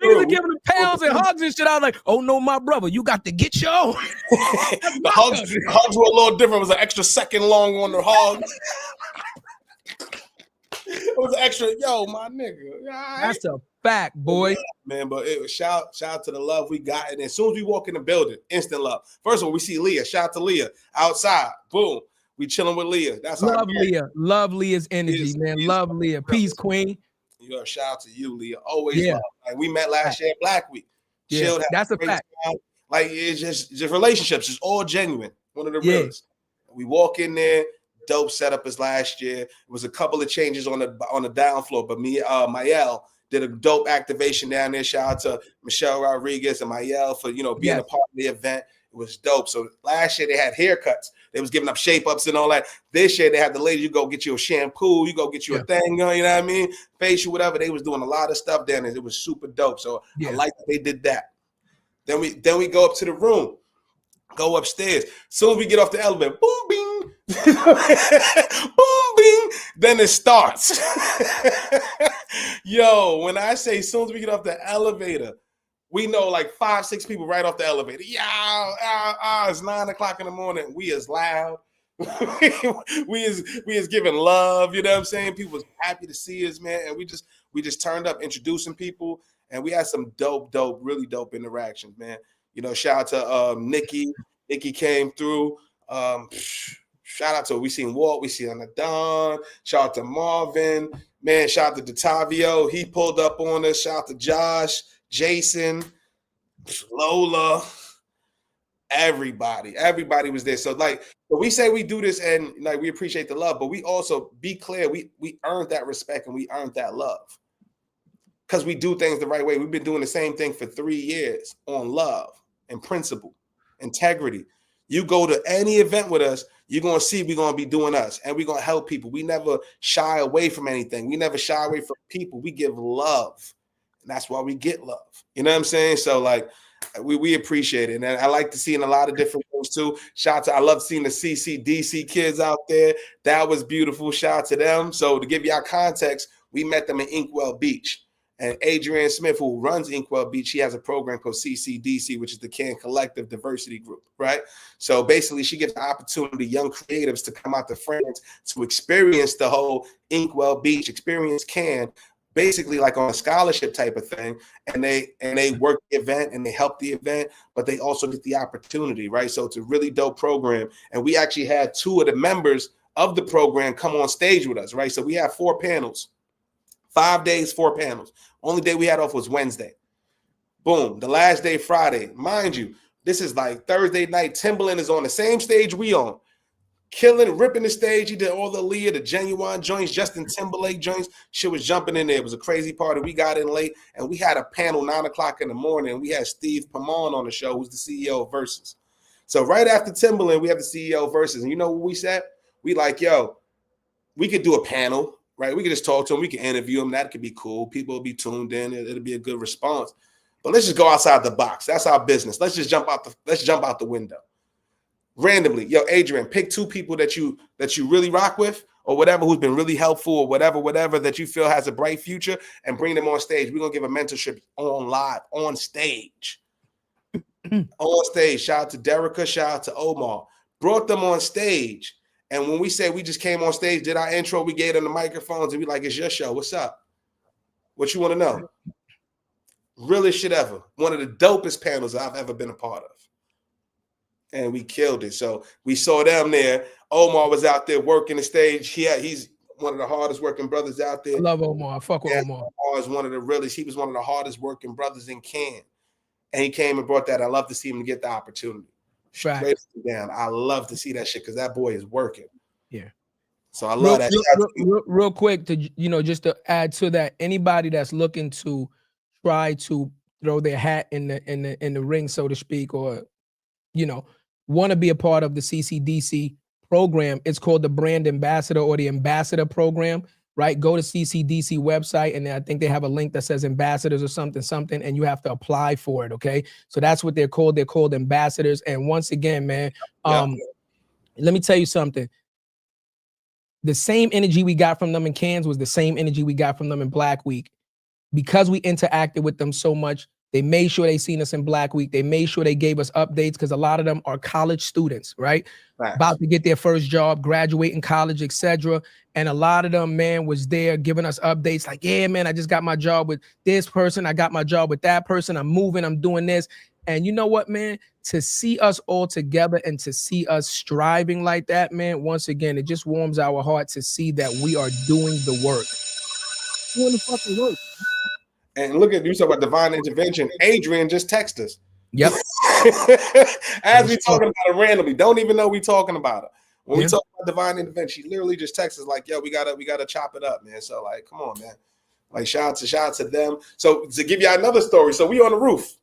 are giving him pounds and hugs and shit. I was like, oh no, my brother, you got to get your own. The hugs were a little different. It was an extra second long on the hugs. It was extra, yo, my nigga. That's a fact, boy. Man, but it was shout out to the love we got. And as soon as we walk in the building, instant love. First of all, we see Leah. Shout out to Leah. Outside, boom. We chilling with Leah. That's love Leah. Love Leah's energy, man. Love Leah. Peace, queen. You shout out to you, Leah. Always love. Like we met last year at Blackweek. Yeah, that's a fact. Time. Like it's just relationships. It's all genuine. One of the realest. We walk in there. Dope setup as last year. It was a couple of changes on the down floor, but me, Mayel did a dope activation down there. Shout out to Michelle Rodriguez and Mayel for being a part of the event. It was dope. So last year they had haircuts. They was giving up shape ups and all that. This year they had the ladies. You go get you a shampoo. You go get you a thing. You know what I mean? Facial, whatever. They was doing a lot of stuff down there. It was super dope. So I like that they did that. Then we go up to the room. Go upstairs. Soon as we get off the elevator, boom, bing, boom, bing. Then it starts. Yo, when I say soon as we get off the elevator, we know like 5-6 people right off the elevator. It's 9 o'clock in the morning. We is loud. we is giving love. You know what I'm saying? People was happy to see us, man. And we just turned up introducing people, and we had some dope, really dope interactions, man. Shout out to Nikki. Nikki came through. Shout out to we seen Walt. We seen Anadon. Shout out to Marvin. Man, shout out to Detavio. He pulled up on us. Shout out to Josh, Jason, Lola. Everybody was there. So we say we do this and we appreciate the love, but we also be clear. We earned that respect and we earned that love. Because we do things the right way. We've been doing the same thing for 3 years on love and principle, integrity. You go to any event with us, you're going to see we're going to be doing us, and we're going to help people. We never shy away from anything. We never shy away from people. We give love, and that's why we get love. You know what I'm saying? So, we appreciate it, and I like to see in a lot of different things, too. I love seeing the CCDC kids out there. That was beautiful. Shout out to them. So, to give y'all context, we met them in Inkwell Beach. And Adrienne Smith, who runs Inkwell Beach, she has a program called CCDC, which is the Can Collective Diversity Group, right? So basically, she gives the opportunity young creatives to come out to France to experience the whole Inkwell Beach experience, Can, basically like on a scholarship type of thing. And they work the event and they help the event, but they also get the opportunity, right? So it's a really dope program. And we actually had 2 of the members of the program come on stage with us, right? So we have 4 panels. 5 days, 4 panels. Only day we had off was Wednesday. Boom. The last day, Friday. Mind you, This is like Thursday night. Timbaland is on the same stage we on. Killing, ripping the stage. He did all the Leah, the Genuine joints, Justin Timberlake joints. Shit was jumping in there. It was a crazy party. We got in late, and we had a panel 9 o'clock in the morning. We had Steve Pamon on the show, who's the CEO of Versus. So right after Timbaland, we have the CEO of Versus. And you know what we said? We like, yo, we could do a panel, right? We could just talk to him. We could interview him. That could be cool. People will be tuned in. It'll be a good response. But let's just go outside the box. That's our business. Let's jump out the window. Randomly, yo, Adrian, pick 2 people that you really rock with, or whatever, who's been really helpful, or whatever that you feel has a bright future, and bring them on stage. We're gonna give a mentorship on stage. On stage. Shout out to Derica, shout out to Omar. Brought them on stage. And when we say we just came on stage, did our intro, we gave them the microphones, and we like, it's your show. What's up? What you want to know? Realest shit ever. One of the dopest panels I've ever been a part of. And we killed it. So we saw them there. Omar was out there working the stage. He's one of the hardest working brothers out there. I love Omar. Fuck with Omar. Omar is one of the realest. He was one of the hardest working brothers in Cannes. And he came and brought that. I love to see him get the opportunity. Straight down. I love to see that shit because that boy is working. Yeah. So I love that. Real quick, to just to add to that, anybody that's looking to try to throw their hat in the ring, so to speak, or want to be a part of the CCDC program, it's called the Brand Ambassador or the Ambassador Program, right? Go to CCDC website, and I think they have a link that says ambassadors or something, and you have to apply for it, okay? So that's what they're called. They're called ambassadors. And once again, man, let me tell you something. The same energy we got from them in Cannes was the same energy we got from them in Blackweek. Because we interacted with them so much, they made sure they seen us in Blackweek. They made sure they gave us updates because a lot of them are college students, right? Right. About to get their first job, graduating college, etc. And a lot of them, man, was there giving us updates like, yeah, man, I just got my job with this person. I got my job with that person. I'm moving. I'm doing this. And you know what, man? To see us all together and to see us striving like that, man, once again, it just warms our heart to see that we are doing the work. Doing the fucking work. And look at you talk about divine intervention. Adrian just texted us. Yep. As we talking about it randomly, don't even know we talking about it. When we talk about divine intervention, she literally just texts us like, "Yo, we gotta chop it up, man." So like, come on, man. Like shout out to them. So to give you another story, so we on the roof.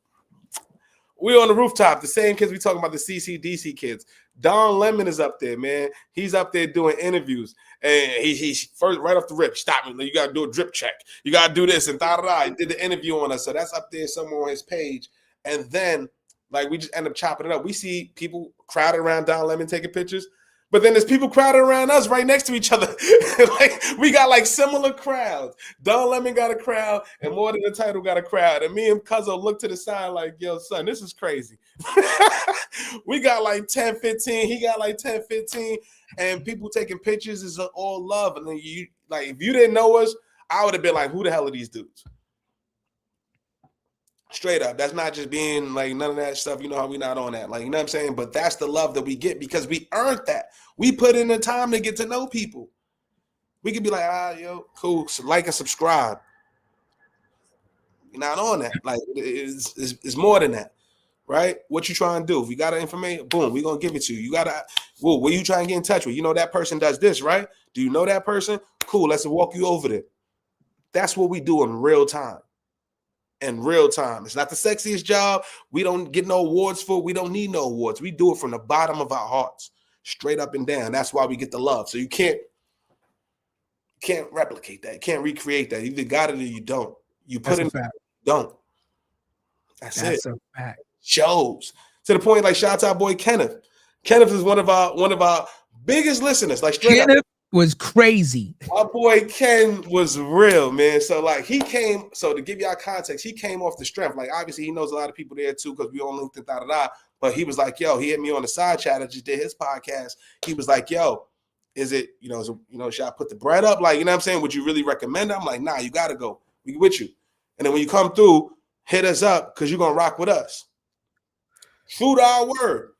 We on the rooftop. The same kids we talking about, the CCDC kids. Don Lemon is up there, man. He's up there doing interviews. And he's first right off the rip, stop me. You got to do a drip check. You got to do this and da-da-da. He did the interview on us. So that's up there somewhere on his page. And then, like, we just end up chopping it up. We see people crowded around Don Lemon taking pictures. But then there's people crowded around us right next to each other. Like we got like similar crowds. Don Lemon got a crowd, and More Than the Title got a crowd. And me and Cuzzo looked to the side like, yo, son, this is crazy. We got like 10, 15. He got like 10, 15. And people taking pictures is all love. And then you like, if you didn't know us, I would have been like, who the hell are these dudes? Straight up. That's not just being like none of that stuff. You know how we not on that. Like, you know what I'm saying? But that's the love that we get because we earned that. We put in the time to get to know people. We could be like, yo, cool. So like and subscribe. You're not on that. Like, it's more than that. Right? What you trying to do? If you got information, boom, we're going to give it to you. You got to, well, what you trying to get in touch with? You know that person does this, right? Do you know that person? Cool. Let's walk you over there. That's what we do in real time. In real time. It's not the sexiest job. We don't get no awards for it. We don't need no awards. We do it from the bottom of our hearts, straight up and down. That's why we get the love. So you can't replicate that. You can't recreate that. You either got it or you don't. You put it, don't. That's it. A fact. Shows to the point. Like shout out to our boy Kenneth. Kenneth is one of our biggest listeners. Like straight Kenneth up. Was crazy. Our boy Ken was real, man. So like he came, so to give y'all context, he came off the strength. Like obviously he knows a lot of people there too, because we all linked it, but he was like, yo, he hit me on the side chat. I just did his podcast. He was like, yo, is it, should I put the bread up? Like, you know what I'm saying? Would you really recommend it? I'm like, nah, you gotta go. We with you. And then when you come through, hit us up because you're gonna rock with us. True to our word.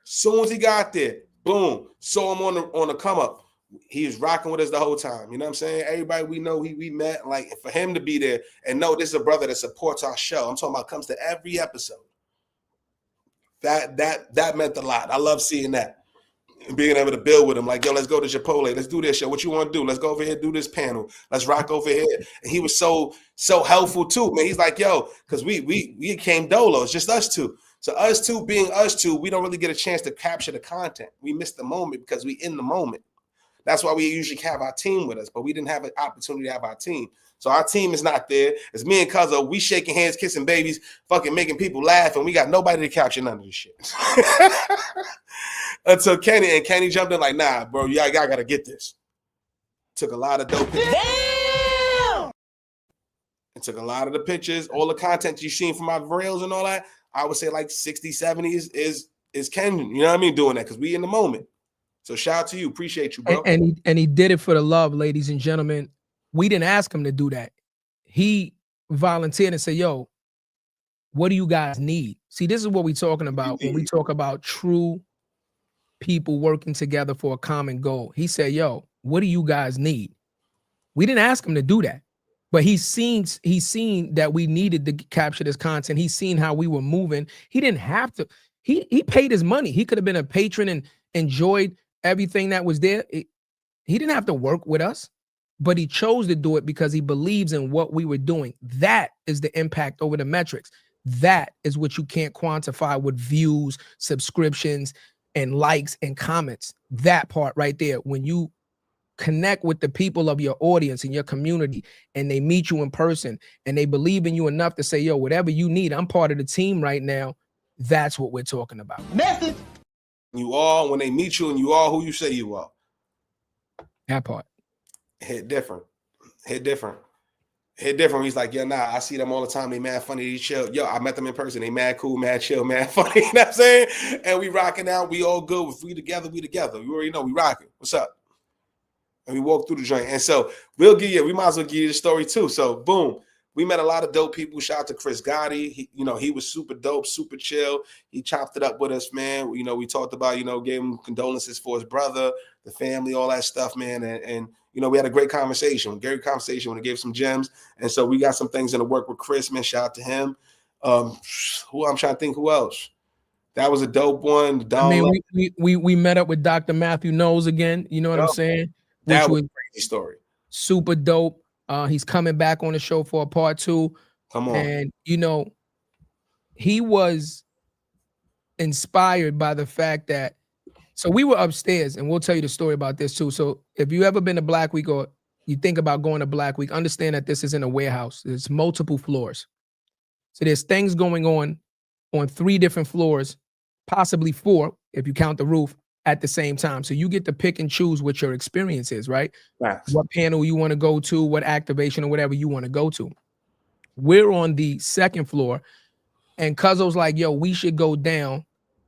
Soon as he got there, boom, saw him on the come up. He was rocking with us the whole time. You know what I'm saying? Everybody we know, we met. Like, for him to be there and know this is a brother that supports our show. I'm talking about comes to every episode. That meant a lot. I love seeing that. And being able to build with him, like, yo, let's go to Chipotle. Let's do this shit. What you want to do? Let's go over here, do this panel. Let's rock over here. And he was so helpful too, man. He's like, yo, because we came dolo. It's just us two. So us two being us two, we don't really get a chance to capture the content. We miss the moment because we in the moment. That's why we usually have our team with us, but we didn't have an opportunity to have our team. So our team is not there. It's me and Cuzzo. We shaking hands, kissing babies, fucking making people laugh, and we got nobody to capture none of this shit. Until Kenny jumped in like, nah, bro, y'all gotta get this. Took a lot of dope pictures. Damn! It took a lot of the pictures, all the content you've seen from my rails and all that. I would say like 60, 70 is Ken, you know what I mean, doing that because we in the moment. So shout out to you. Appreciate you, bro. And he did it for the love, ladies and gentlemen. We didn't ask him to do that. He volunteered and said, yo, what do you guys need? See, this is what we're talking about when we talk about true people working together for a common goal. He said, yo, what do you guys need? We didn't ask him to do that, but he's seen that we needed to capture this content. He's seen how we were moving. He didn't have to. He paid his money. He could have been a patron and enjoyed everything that was there. He didn't have to work with us, but he chose to do it because he believes in what we were doing. That is the impact over the metrics. That is what you can't quantify with views, subscriptions, and likes and comments. That part right there, when you connect with the people of your audience and your community and they meet you in person and they believe in you enough to say, yo, whatever you need, I'm part of the team right now. That's what we're talking about. Message. You are, when they meet you and you are who you say you are. That part. Hit different. He's like, yeah, nah, I see them all the time. They mad funny, they chill. Yo, I met them in person. They mad cool, mad chill, mad funny. You know what I'm saying? And we rocking out. We all good. If we together, we together. You already know we rocking. What's up? And we walk through the joint. And so we might as well give you the story too. So boom. We met a lot of dope people. Shout out to Chris Gotti. He was super dope, super chill. He chopped it up with us, man. We talked about, gave him condolences for his brother, the family, all that stuff, man. And we had a great conversation. Great conversation when he gave some gems. And so we got some things in the work with Chris, man. Shout out to him. I'm trying to think who else. That was a dope one. We met up with Dr. Matthew Knowles again. You know what I'm saying? That was a crazy story. Super dope. He's coming back on the show for a part 2. Come on. And, he was inspired by the fact that, so we were upstairs, and we'll tell you the story about this too. So if you ever been to Blackweek or you think about going to Blackweek, understand that this is in a warehouse. There's multiple floors. So there's things going on 3 different floors, possibly 4, if you count the roof, at the same time. So you get to pick and choose what your experience is, right? Facts. What panel you want to go to, what activation or whatever you want to go to. We're on the 2nd floor, and Cuzzo's like, yo, we should go down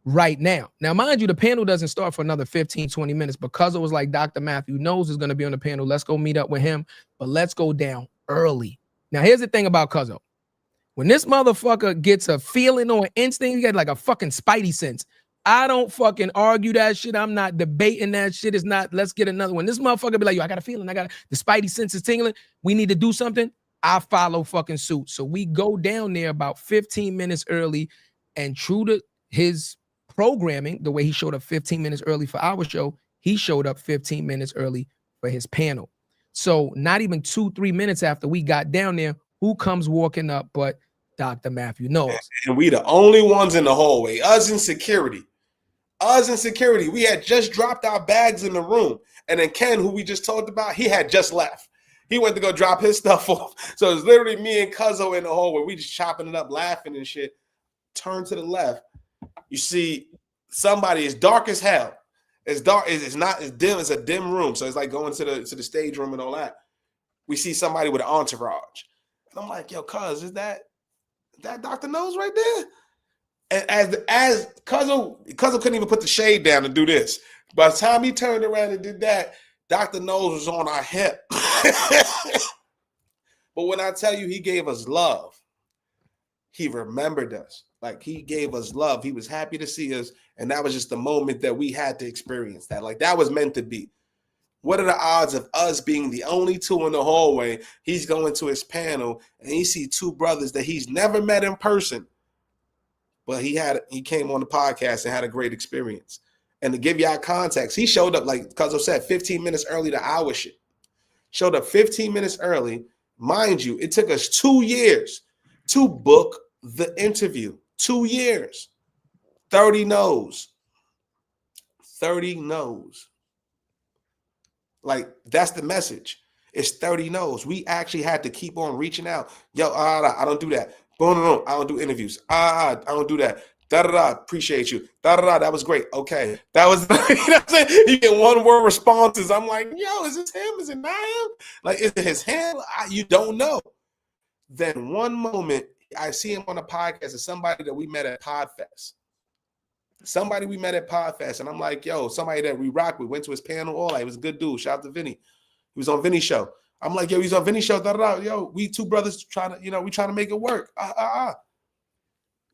right now. Now, mind you, the panel doesn't start for another 15, 20 minutes, but Cuzzo was like, Dr. Matthew Knowles is going to be on the panel. Let's go meet up with him, but let's go down early. Now, here's the thing about Cuzzo. When this motherfucker gets a feeling or an instinct, he got like a fucking spidey sense. I don't fucking argue that shit. I'm not debating that shit. It's not, let's get another one. This motherfucker be like, yo, I got a feeling. The spidey sense is tingling. We need to do something. I follow fucking suit. So we go down there about 15 minutes early, and true to his programming, the way he showed up 15 minutes early for our show, he showed up 15 minutes early for his panel. So not even 2-3 minutes after we got down there, who comes walking up but Dr. Matthew Knowles? And we the only ones in the hallway. Us in security. We had just dropped our bags in the room. And then Ken, who we just talked about, he had just left. He went to go drop his stuff off. So it's literally me and Cuzzo in the hallway. We just chopping it up, laughing and shit. Turn to the left. You see somebody is dark as hell. It's dark. It's not as dim. It's a dim room. So it's like going to the stage room and all that. We see somebody with an entourage. And I'm like, yo, cuz, is that Dr. Knowles right there? And as Cuzzo couldn't even put the shade down to do this. By the time he turned around and did that, Dr. Knowles was on our hip. But when I tell you he gave us love, he remembered us. Like, he gave us love. He was happy to see us. And that was just the moment that we had to experience that. Like, that was meant to be. What are the odds of us being the only 2 in the hallway? He's going to his panel and he see 2 brothers that he's never met in person but he came on the podcast and had a great experience. And to give y'all context, he showed up, like Cuzzo said, 15 minutes early to our shit. Showed up 15 minutes early. Mind you, it took us 2 years to book the interview. 2 years. 30 no's. 30 no's. Like, that's the message. It's 30 no's. We actually had to keep on reaching out. Yo, I don't do that. Boom, no, I don't do interviews. I don't do that. Da-da-da, appreciate you. Da-da-da, that was great. Okay. That was, you know what I'm saying? You get one-word responses. I'm like, yo, is this him? Is it not him? Like, is it his hand? You don't know. Then one moment, I see him on a podcast as somebody that we met at Podfest. Somebody we met at Podfest. And I'm like, yo, somebody that we rock with, went to his panel. All he was a good dude. Shout out to Vinny. He was on Vinny's show. I'm like, yo, he's on Vinny's show. Da-da-da. Yo, we two brothers trying to, we trying to make it work.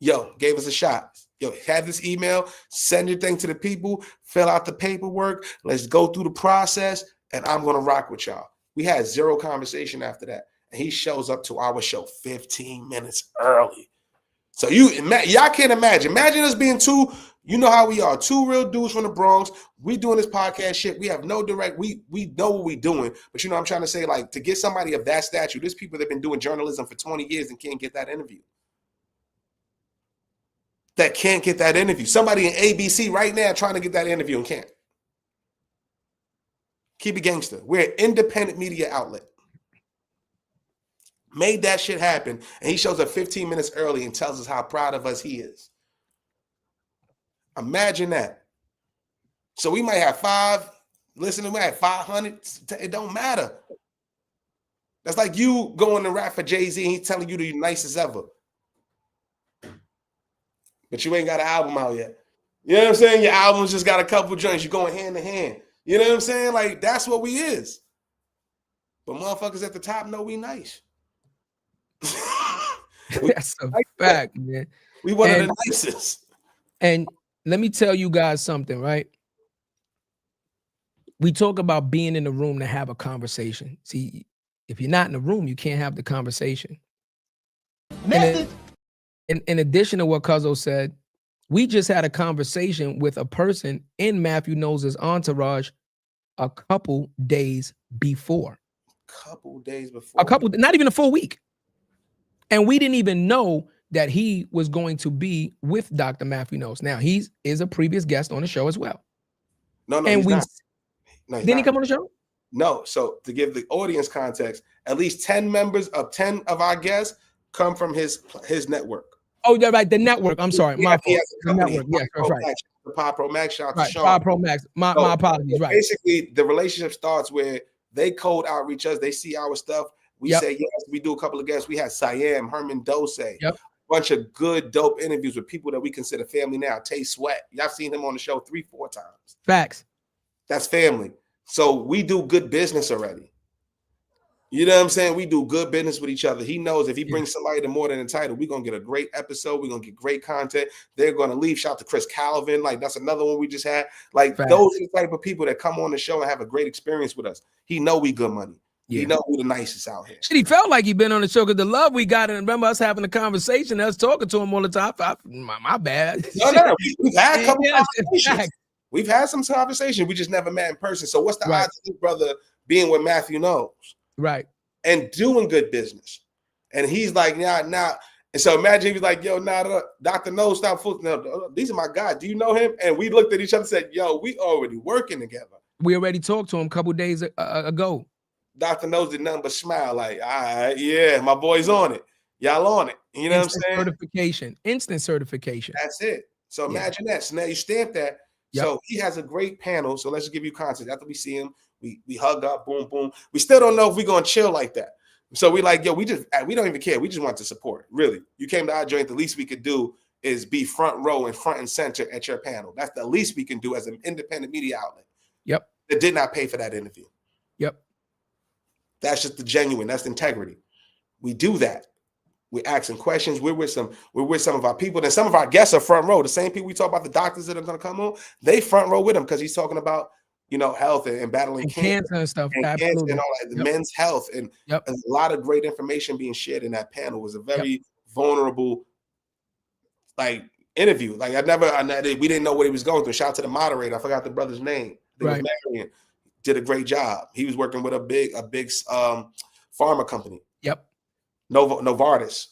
Yo, gave us a shot. Yo, have this email, send your thing to the people, fill out the paperwork. Let's go through the process, and I'm going to rock with y'all. We had zero conversation after that. And he shows up to our show 15 minutes early. So y'all can't imagine. Imagine us being two, you know how we are, two real dudes from the Bronx. We doing this podcast shit. We have no direct, we know what we doing. But I'm trying to say, like, to get somebody of that stature, there's people that have been doing journalism for 20 years and can't get that interview. That can't get that interview. Somebody in ABC right now trying to get that interview and can't. Keep it gangster. We're an independent media outlet. Made that shit happen, and he shows up 15 minutes early and tells us how proud of us he is. Imagine that. So we might have 5, listen, we have 500. It don't matter. That's like you going to rap for Jay-Z and he's telling you the nicest ever. But you ain't got an album out yet. You know what I'm saying? Your album's just got a couple joints. You're going hand to hand. You know what I'm saying? Like, that's what we is. But motherfuckers at the top know we nice. That's a fact, man. We one of the nicest. And let me tell you guys something, right? We talk about being in the room to have a conversation. See, if you're not in the room, you can't have the conversation. In addition to what Cuzzo said, we just had a conversation with a person in Matthew Knowles' entourage a couple days before. Not even a full week. And we didn't even know that he was going to be with Dr. Matthew Knowles. Now, he is a previous guest on the show as well. No, he's not. No, didn't he come on the show? No. So to give the audience context, at least 10 of our guests come from his network. Oh, yeah, right. The network. I'm sorry. My fault. The network. Yes, that's right. The Pod Pro Max shot to Sean. Pod Pro Max. My apologies. Right. Basically, the relationship starts where they cold outreach us. They see our stuff. We say yes. We do a couple of guests. We had Siam, Herman Dose. A bunch of good, dope interviews with people that we consider family now. Tay Sweat. Y'all seen him on the show 3-4 times. Facts. That's family. So we do good business already. You know what I'm saying? We do good business with each other. He knows if he brings somebody to More Than a Title, we're going to get a great episode. We're going to get great content. They're going to leave. Shout out to Chris Calvin. Like, that's another one we just had. Like, those are the type of people that come on the show and have a great experience with us. He know we good money. Yeah. He know we the nicest out here. Shit, he felt like he been on the show because the love we got, and remember us having a conversation, us talking to him all the time. My bad. No. We've had a couple conversations. We've had some conversations. We just never met in person. So what's the odds of this brother being with Matthew Knowles? Right. And doing good business. And he's like, nah. And so imagine he's like, yo, Dr. Knowles, stop fooling. No, these are my guys. Do you know him? And we looked at each other and said, yo, we already working together. We already talked to him a couple days ago. Dr. Knowles did nothing but smile like, all right, yeah, my boy's on it. Y'all on it. You know what I'm saying? Instant certification. That's it. So imagine that. So now you stamp that. Yep. So he has a great panel. So let's just give you context. After we see him, we hug up, boom, boom. We still don't know if we're going to chill like that. So we like, yo, we don't even care. We just want to support. Really. You came to our joint. The least we could do is be front row and front and center at your panel. That's the least we can do as an independent media outlet. Yep. That did not pay for that interview. Yep. That's just the genuine. That's the integrity. We do that. We're asking questions. We're with some of our people. And some of our guests are front row. The same people we talk about, the doctors that are going to come on, they front row with him because he's talking about, health and battling cancer and stuff. And cancer and all that, men's health. And a lot of great information being shared in that panel. It was a very vulnerable, like, interview. Like we didn't know what he was going through. Shout out to the moderator. I forgot the brother's name. I think it was Marion. Did a great job. He was working with a big pharma company. Yep. Novartis.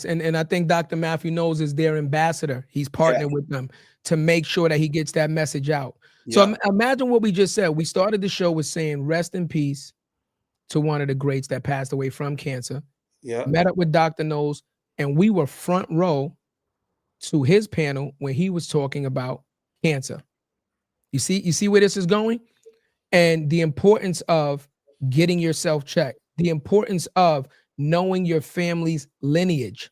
And I think Dr. Matthew Knowles is their ambassador. He's partnering with them to make sure that he gets that message out. So imagine what we just said. We started the show with saying rest in peace to one of the greats that passed away from cancer. Yeah. Met up with Dr. Knowles, and we were front row to his panel when he was talking about cancer. You see where this is going? And the importance of getting yourself checked, the importance of knowing your family's lineage,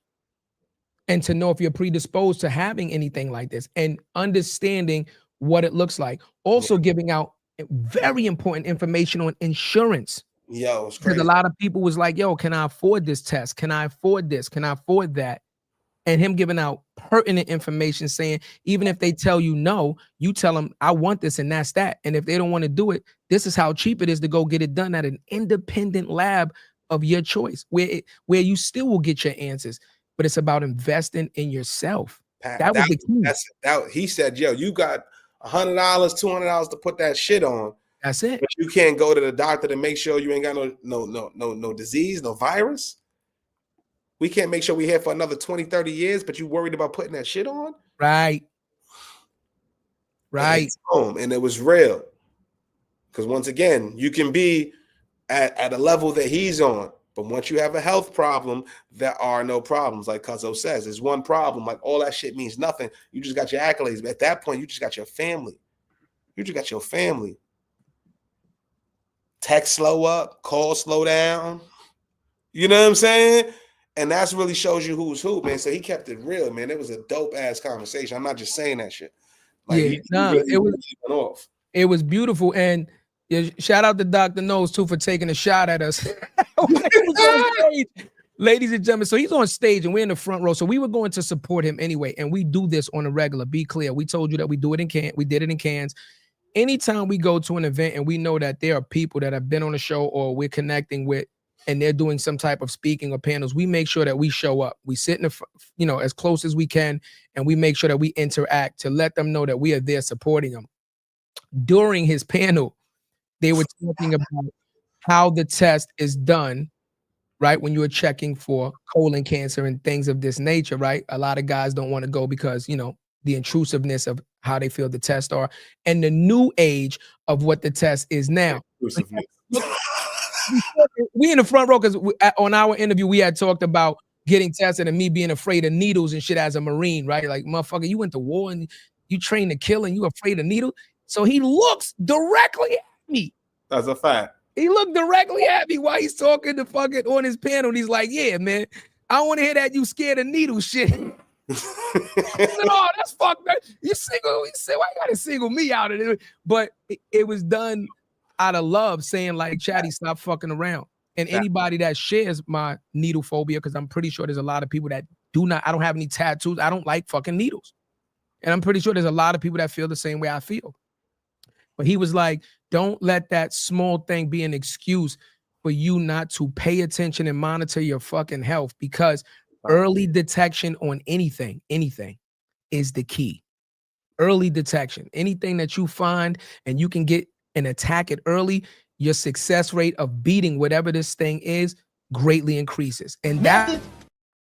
and to know if you're predisposed to having anything like this, and understanding what it looks like. Also giving out very important information on insurance. Yo, it's crazy. Because a lot of people was like, yo, can I afford this test? Can I afford this? Can I afford that? And him giving out pertinent information saying, even if they tell you no, you tell them, I want this and that's that. And if they don't want to do it, this is how cheap it is to go get it done at an independent lab of your choice, where you still will get your answers. But it's about investing in yourself. That was the key. He said, yo, you got $100, $200 to put that shit on. That's it. But you can't go to the doctor to make sure you ain't got no disease, no virus. We can't make sure we're here for another 20, 30 years, but you worried about putting that shit on? Right. And it was real. Because once again, you can be at a level that he's on. But once you have a health problem, there are no problems. Like Cuzzo says, there's one problem. Like all that shit means nothing. You just got your accolades. But at that point, you just got your family. Text slow up, call slow down. You know what I'm saying? And that's really shows you who's who, man. So he kept it real, man. It was a dope ass conversation. I'm not just saying that shit. Like, it was beautiful. And shout out to Dr. Knowles too for taking a shot at us. Ladies and gentlemen, so he's on stage and we're in the front row. So we were going to support him anyway. And we do this on a regular. Be clear. We told you that we do it in Cannes. We did it in Cannes. Anytime we go to an event and we know that there are people that have been on the show or we're connecting with, and they're doing some type of speaking or panels, we make sure that we show up. We sit in the, as close as we can, and we make sure that we interact to let them know that we are there supporting them. During his panel, they were talking about how the test is done, right? When you are checking for colon cancer and things of this nature, right? A lot of guys don't want to go because, the intrusiveness of how they feel the tests are and the new age of what the test is now. We in the front row because on our interview we had talked about getting tested and me being afraid of needles and shit as a Marine, right? Like, motherfucker, you went to war and you trained to kill and you afraid of needles. So he looks directly at me. That's a fact. He looked directly at me while he's talking to fucking on his panel. And he's like, yeah, man, I don't want to hear that you scared of needles shit. I said, oh, that's fucked up. You single. He said, why you gotta single me out of it? But it was done out of love, saying like, Chaddy, stop fucking around. And anybody that shares my needle phobia, because I'm pretty sure there's a lot of people that I don't have any tattoos. I don't like fucking needles. And I'm pretty sure there's a lot of people that feel the same way I feel. But he was like, don't let that small thing be an excuse for you not to pay attention and monitor your fucking health, because early detection on anything is the key. Early detection, anything that you find and you can get and attack it early, your success rate of beating whatever this thing is greatly increases. And that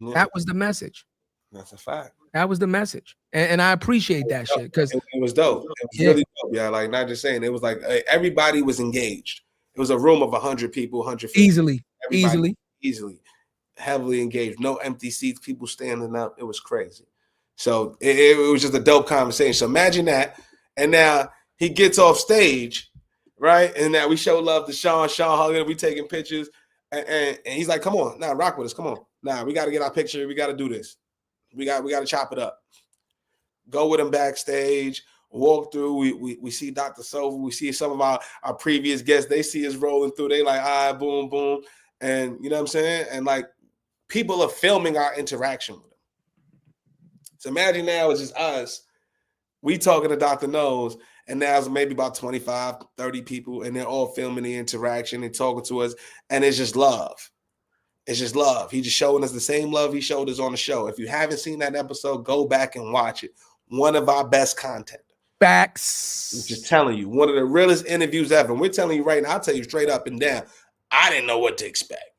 was the message. That's a fact. That was the message. And I appreciate that shit because it was dope. It was really dope. Yeah, like not just saying, it was like everybody was engaged. It was a room of 100 people, 150. Easily. Heavily engaged. No empty seats, people standing up. It was crazy. So it was just a dope conversation. So imagine that. And now he gets off stage, right? And now we show love to Sean. Sean hugging, we taking pictures. And he's like, come on, now rock with us. Come on. Now we got to get our picture. We got to do this. We got to chop it up. Go with him backstage, walk through. We see Dr. Sova. We see some of our previous guests. They see us rolling through. They like, all right, boom, boom. And you know what I'm saying? And like people are filming our interaction with him. So imagine now it's just us. We talking to Dr. Knowles, and now it's maybe about 25, 30 people, and they're all filming the interaction and talking to us, and it's just love. It's just love. He just showing us the same love he showed us on the show. If you haven't seen that episode, go back and watch it. One of our best content. Facts. I'm just telling you, one of the realest interviews ever. And we're telling you right now, I'll tell you straight up and down. I didn't know what to expect.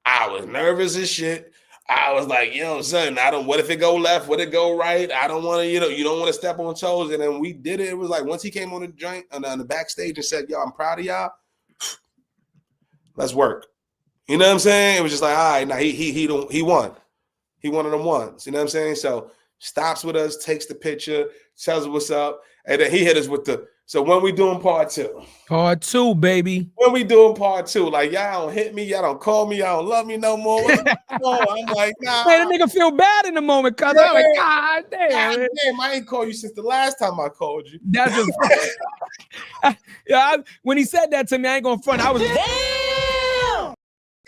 I was nervous as shit. I was like, son, what if it go left? Would it go right? I don't want to, you don't want to step on toes. And then we did it. It was like, once he came on the joint on the backstage and said, I'm proud of y'all. Let's work. You know what I'm saying? It was just like, all right, now he won. He one of them ones. You know what I'm saying? So stops with us, takes the picture, tells us what's up, and then he hit us with so when we doing part 2? Part 2, baby. When we doing part 2? Like, y'all don't hit me, y'all don't call me, y'all don't love me no more. I'm like, nah. Man, the nigga feel bad in the moment, cuz I'm like, God damn, I ain't called you since the last time I called you. That's when he said that to me, I ain't gonna front. I was damn.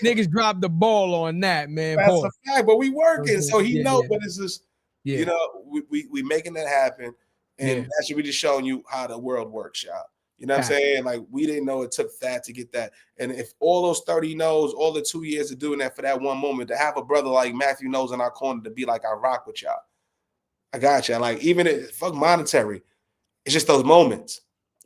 Niggas dropped the ball on that, man. That's a fact, but we working, so he knows. Yeah. But it's just, we making that happen, and that should be just showing you how the world works, y'all. You know what I'm saying? Like, we didn't know it took that to get that. And if all those 30 knows, all the 2 years of doing that for that one moment, to have a brother like Matthew knows in our corner to be like, I rock with y'all. I got y'all. Like, even if fuck monetary, it's just those moments.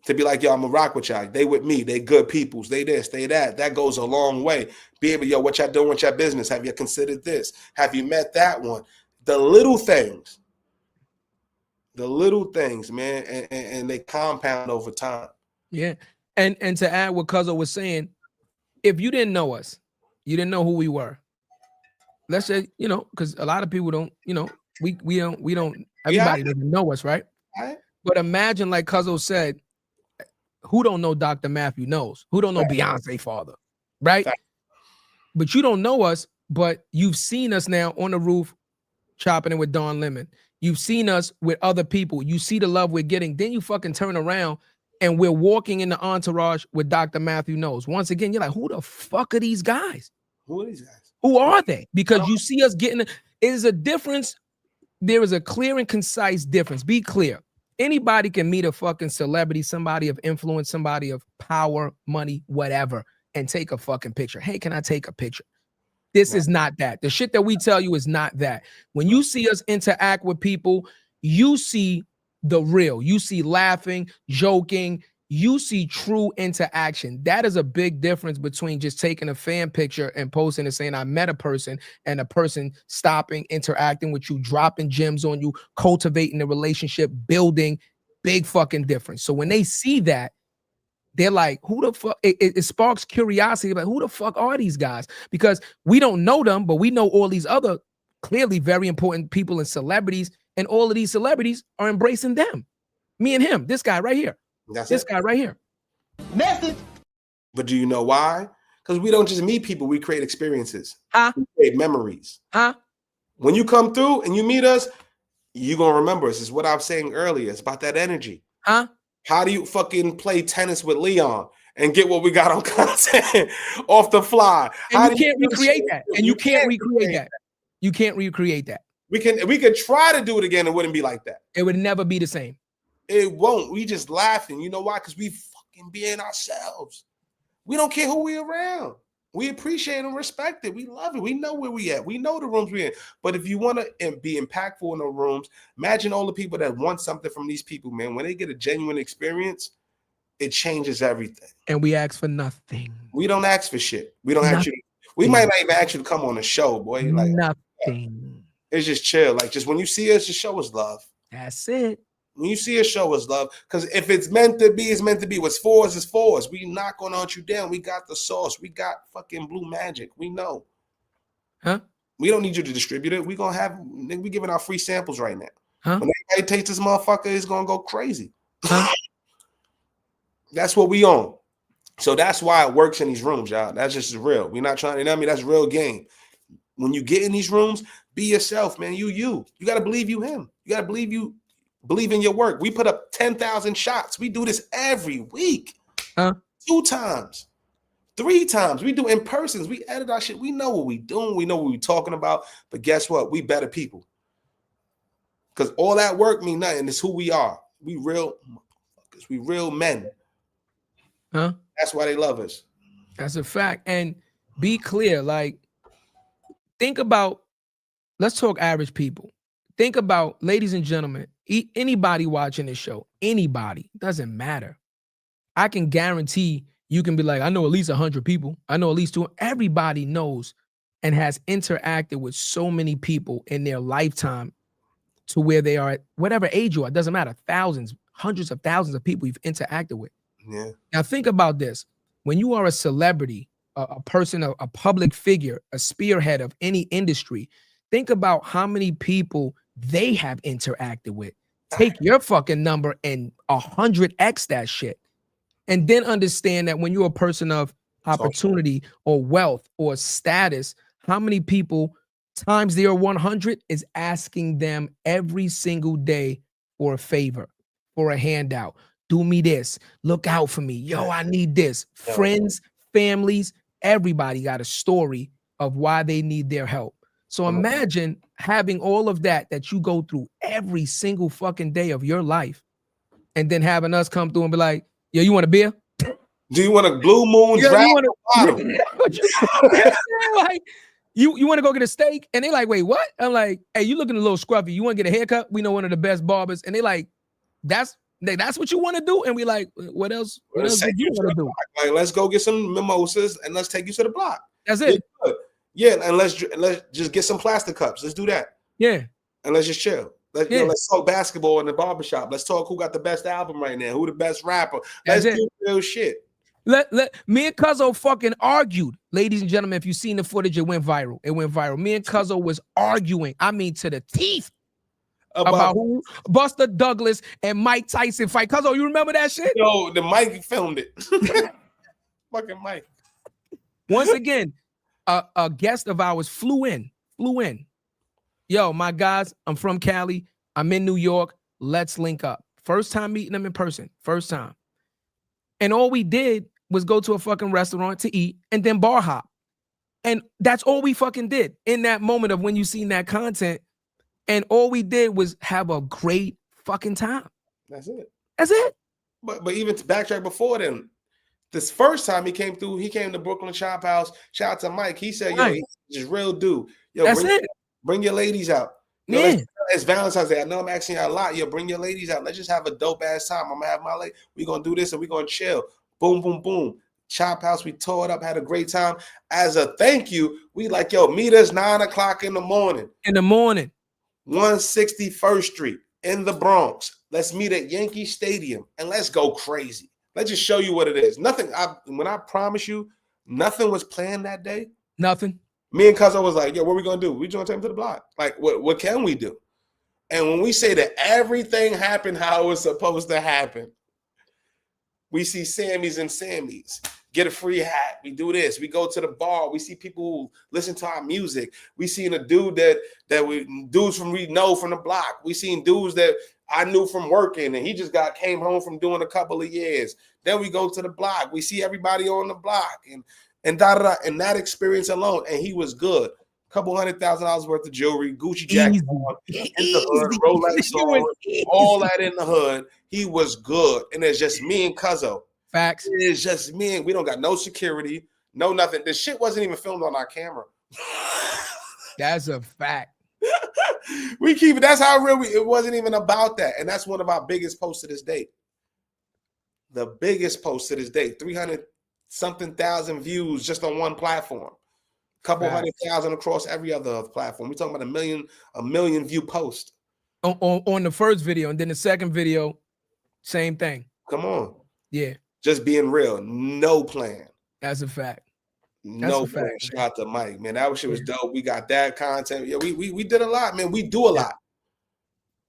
To be like, I'm gonna rock with y'all. They with me. They good peoples. They this, they that. That goes a long way. Be able, what y'all doing with your business? Have you considered this? Have you met that one? The little things, man, and they compound over time. Yeah. And to add what Cuzzo was saying, if you didn't know us, you didn't know who we were. Let's say, because a lot of people don't, we don't, everybody doesn't know us, right? But imagine, like Cuzzo said, who don't know Dr. Matthew knows? Who don't know Beyonce father, right? But you don't know us, but you've seen us now on the roof chopping it with Don Lemon. You've seen us with other people. You see the love we're getting. Then you fucking turn around and we're walking in the entourage with Dr. Matthew knows. Once again, you're like, who the fuck are these guys? Who are these guys? Who are they? Because you see us getting, it is a difference. There is a clear and concise difference. Be clear. Anybody can meet a fucking celebrity, somebody of influence, somebody of power, money, whatever, and take a fucking picture. Hey, can I take a picture? This is not that. The shit that we tell you is not that. When you see us interact with people, you see the real. You see laughing, joking. You see true interaction. That is a big difference between just taking a fan picture and posting and saying, I met a person, and a person stopping, interacting with you, dropping gems on you, cultivating the relationship, building. Big fucking difference. So when they see that, they're like, who the fuck? It sparks curiosity. Like, who the fuck are these guys? Because we don't know them, but we know all these other clearly very important people and celebrities, and all of these celebrities are embracing them. Me and him, this guy right here. This guy right here. Message. But do you know why? Because we don't just meet people, we create experiences. We create memories. When you come through and you meet us, you're going to remember us. It's what I was saying earlier. It's about that energy. How do you fucking play tennis with Leon and get what we got on content off the fly? And you can't recreate that. And you can't recreate that. You can't recreate that. We could try to do it again. It wouldn't be like that. It would never be the same. It won't. We just laughing. You know why? Because we fucking being ourselves. We don't care who we around. We appreciate and respect it. We love it. We know where we at. We know the rooms we in. But if you want to be impactful in the rooms, imagine all the people that want something from these people, man. When they get a genuine experience, it changes everything. And we ask for nothing. We don't ask for shit. We don't ask you. We might not even ask you to come on the show, boy. Like nothing. It's just chill. Like, just when you see us, just show us love. That's it. When you see us, show us love. Because if it's meant to be, it's meant to be. What's for us is for us. We not gonna hunt you down. We got the sauce. We got fucking blue magic. We know. We don't need you to distribute it. We giving out free samples right now. When everybody takes this motherfucker, it's gonna go crazy. That's what we on. So that's why it works in these rooms, y'all. That's just real. We're not trying, that's real game. When you get in these rooms, be yourself, man. You gotta believe you him. You gotta believe in your work. We put up 10,000 shots. We do this every week. 2 times, 3 times. We do in persons. We edit our shit. We know what we doing. We know what we talking about. But guess what? We better people. Because all that work mean nothing. It's who we are. We real motherfuckers. We real men. That's why they love us. That's a fact. And be clear, like, think about, let's talk average people. Think about, ladies and gentlemen, anybody watching this show, anybody, doesn't matter. I can guarantee you can be like, I know at least 100 people. I know at least 200. Everybody knows and has interacted with so many people in their lifetime to where they are at whatever age you are. It doesn't matter. Thousands, hundreds of thousands of people you've interacted with. Yeah. Now think about this. When you are a celebrity, a person, a public figure, a spearhead of any industry, think about how many people they have interacted with. Take your fucking number and 100x that shit. And then understand that when you're a person of opportunity or wealth or status, how many people times their 100 is asking them every single day for a favor, for a handout. Do me this. Look out for me. Yo, I need this. Friends, families, everybody got a story of why they need their help. So imagine having all of that you go through every single fucking day of your life, and then having us come through and be like, yo, you want a beer? Do you want a Blue Moon bottle? Like, you want to go get a steak? And they like, wait, what? I'm like, hey, you looking a little scruffy. You want to get a haircut? We know one of the best barbers. And they like, that's what you want to do? And we like, what else? What else did you want to do? Like, let's go get some mimosas and let's take you to the block. That's it. Yeah, and let's just get some plastic cups. Let's do that. Yeah. And let's just chill. Let's talk basketball in the barbershop. Let's talk who got the best album right now, who the best rapper. Let's do real shit. Me and Cuzzo fucking argued. Ladies and gentlemen, if you've seen the footage, it went viral. Me and Cuzzo was arguing, I mean to the teeth, about who Buster Douglas and Mike Tyson fight. Cuzzo, you remember that shit? Yo, the Mike filmed it. Fucking Mike. Once again, a guest of ours flew in. Yo, my guys, I'm from Cali. I'm in New York. Let's link up. First time meeting them in person. First time. And all we did was go to a fucking restaurant to eat and then bar hop. And that's all we fucking did in that moment of when you seen that content. And all we did was have a great fucking time. That's it. But even to backtrack before then, this first time he came through, he came to Brooklyn Chop House. Shout out to Mike. He said, yo, he's just real dude. Yo, bring your ladies out. Yo, it's Valentine's Day. I know I'm asking you a lot. Yo, bring your ladies out. Let's just have a dope ass time. I'm gonna have my lady. We're gonna do this and we're gonna chill. Boom, boom, boom. Chop House, we tore it up, had a great time. As a thank you, we like, yo, meet us 9 o'clock in the morning. 161st Street in the Bronx. Let's meet at Yankee Stadium and let's go crazy. Let's just show you what it is. When I promise you, nothing was planned that day. Nothing. Me and Cuzzo was like, yo, what are we going to do? We just going to take him to the block. Like, what can we do? And when we say that everything happened how it was supposed to happen, we see Sammys and Sammys get a free hat. We do this. We go to the bar. We see people who listen to our music. We seen a dude dudes we know from the block. We seen dudes that I knew from working, and he just came home from doing a couple of years. Then we go to the block. We see everybody on the block and that experience alone. And he was good. Couple $100,000 worth of jewelry, Gucci jacket on, in the hood, Rolex on, all that in the hood. He was good. And it's just me and Cuzzo. Facts. It's just me and we don't got no security, no nothing. The shit wasn't even filmed on our camera. That's a fact. We keep it. That's how real it wasn't even about that. And that's one of our biggest posts to this day. The biggest post to this day, 300-something thousand views just on one platform. Couple 100,000 across every other platform. We're talking about a million view post. On the first video, and then the second video, same thing. Come on. Yeah. Just being real. No plan. That's a fact. No plan. Shout out to Mike, man. That shit was dope. We got that content. Yeah, we did a lot, man. We do a lot.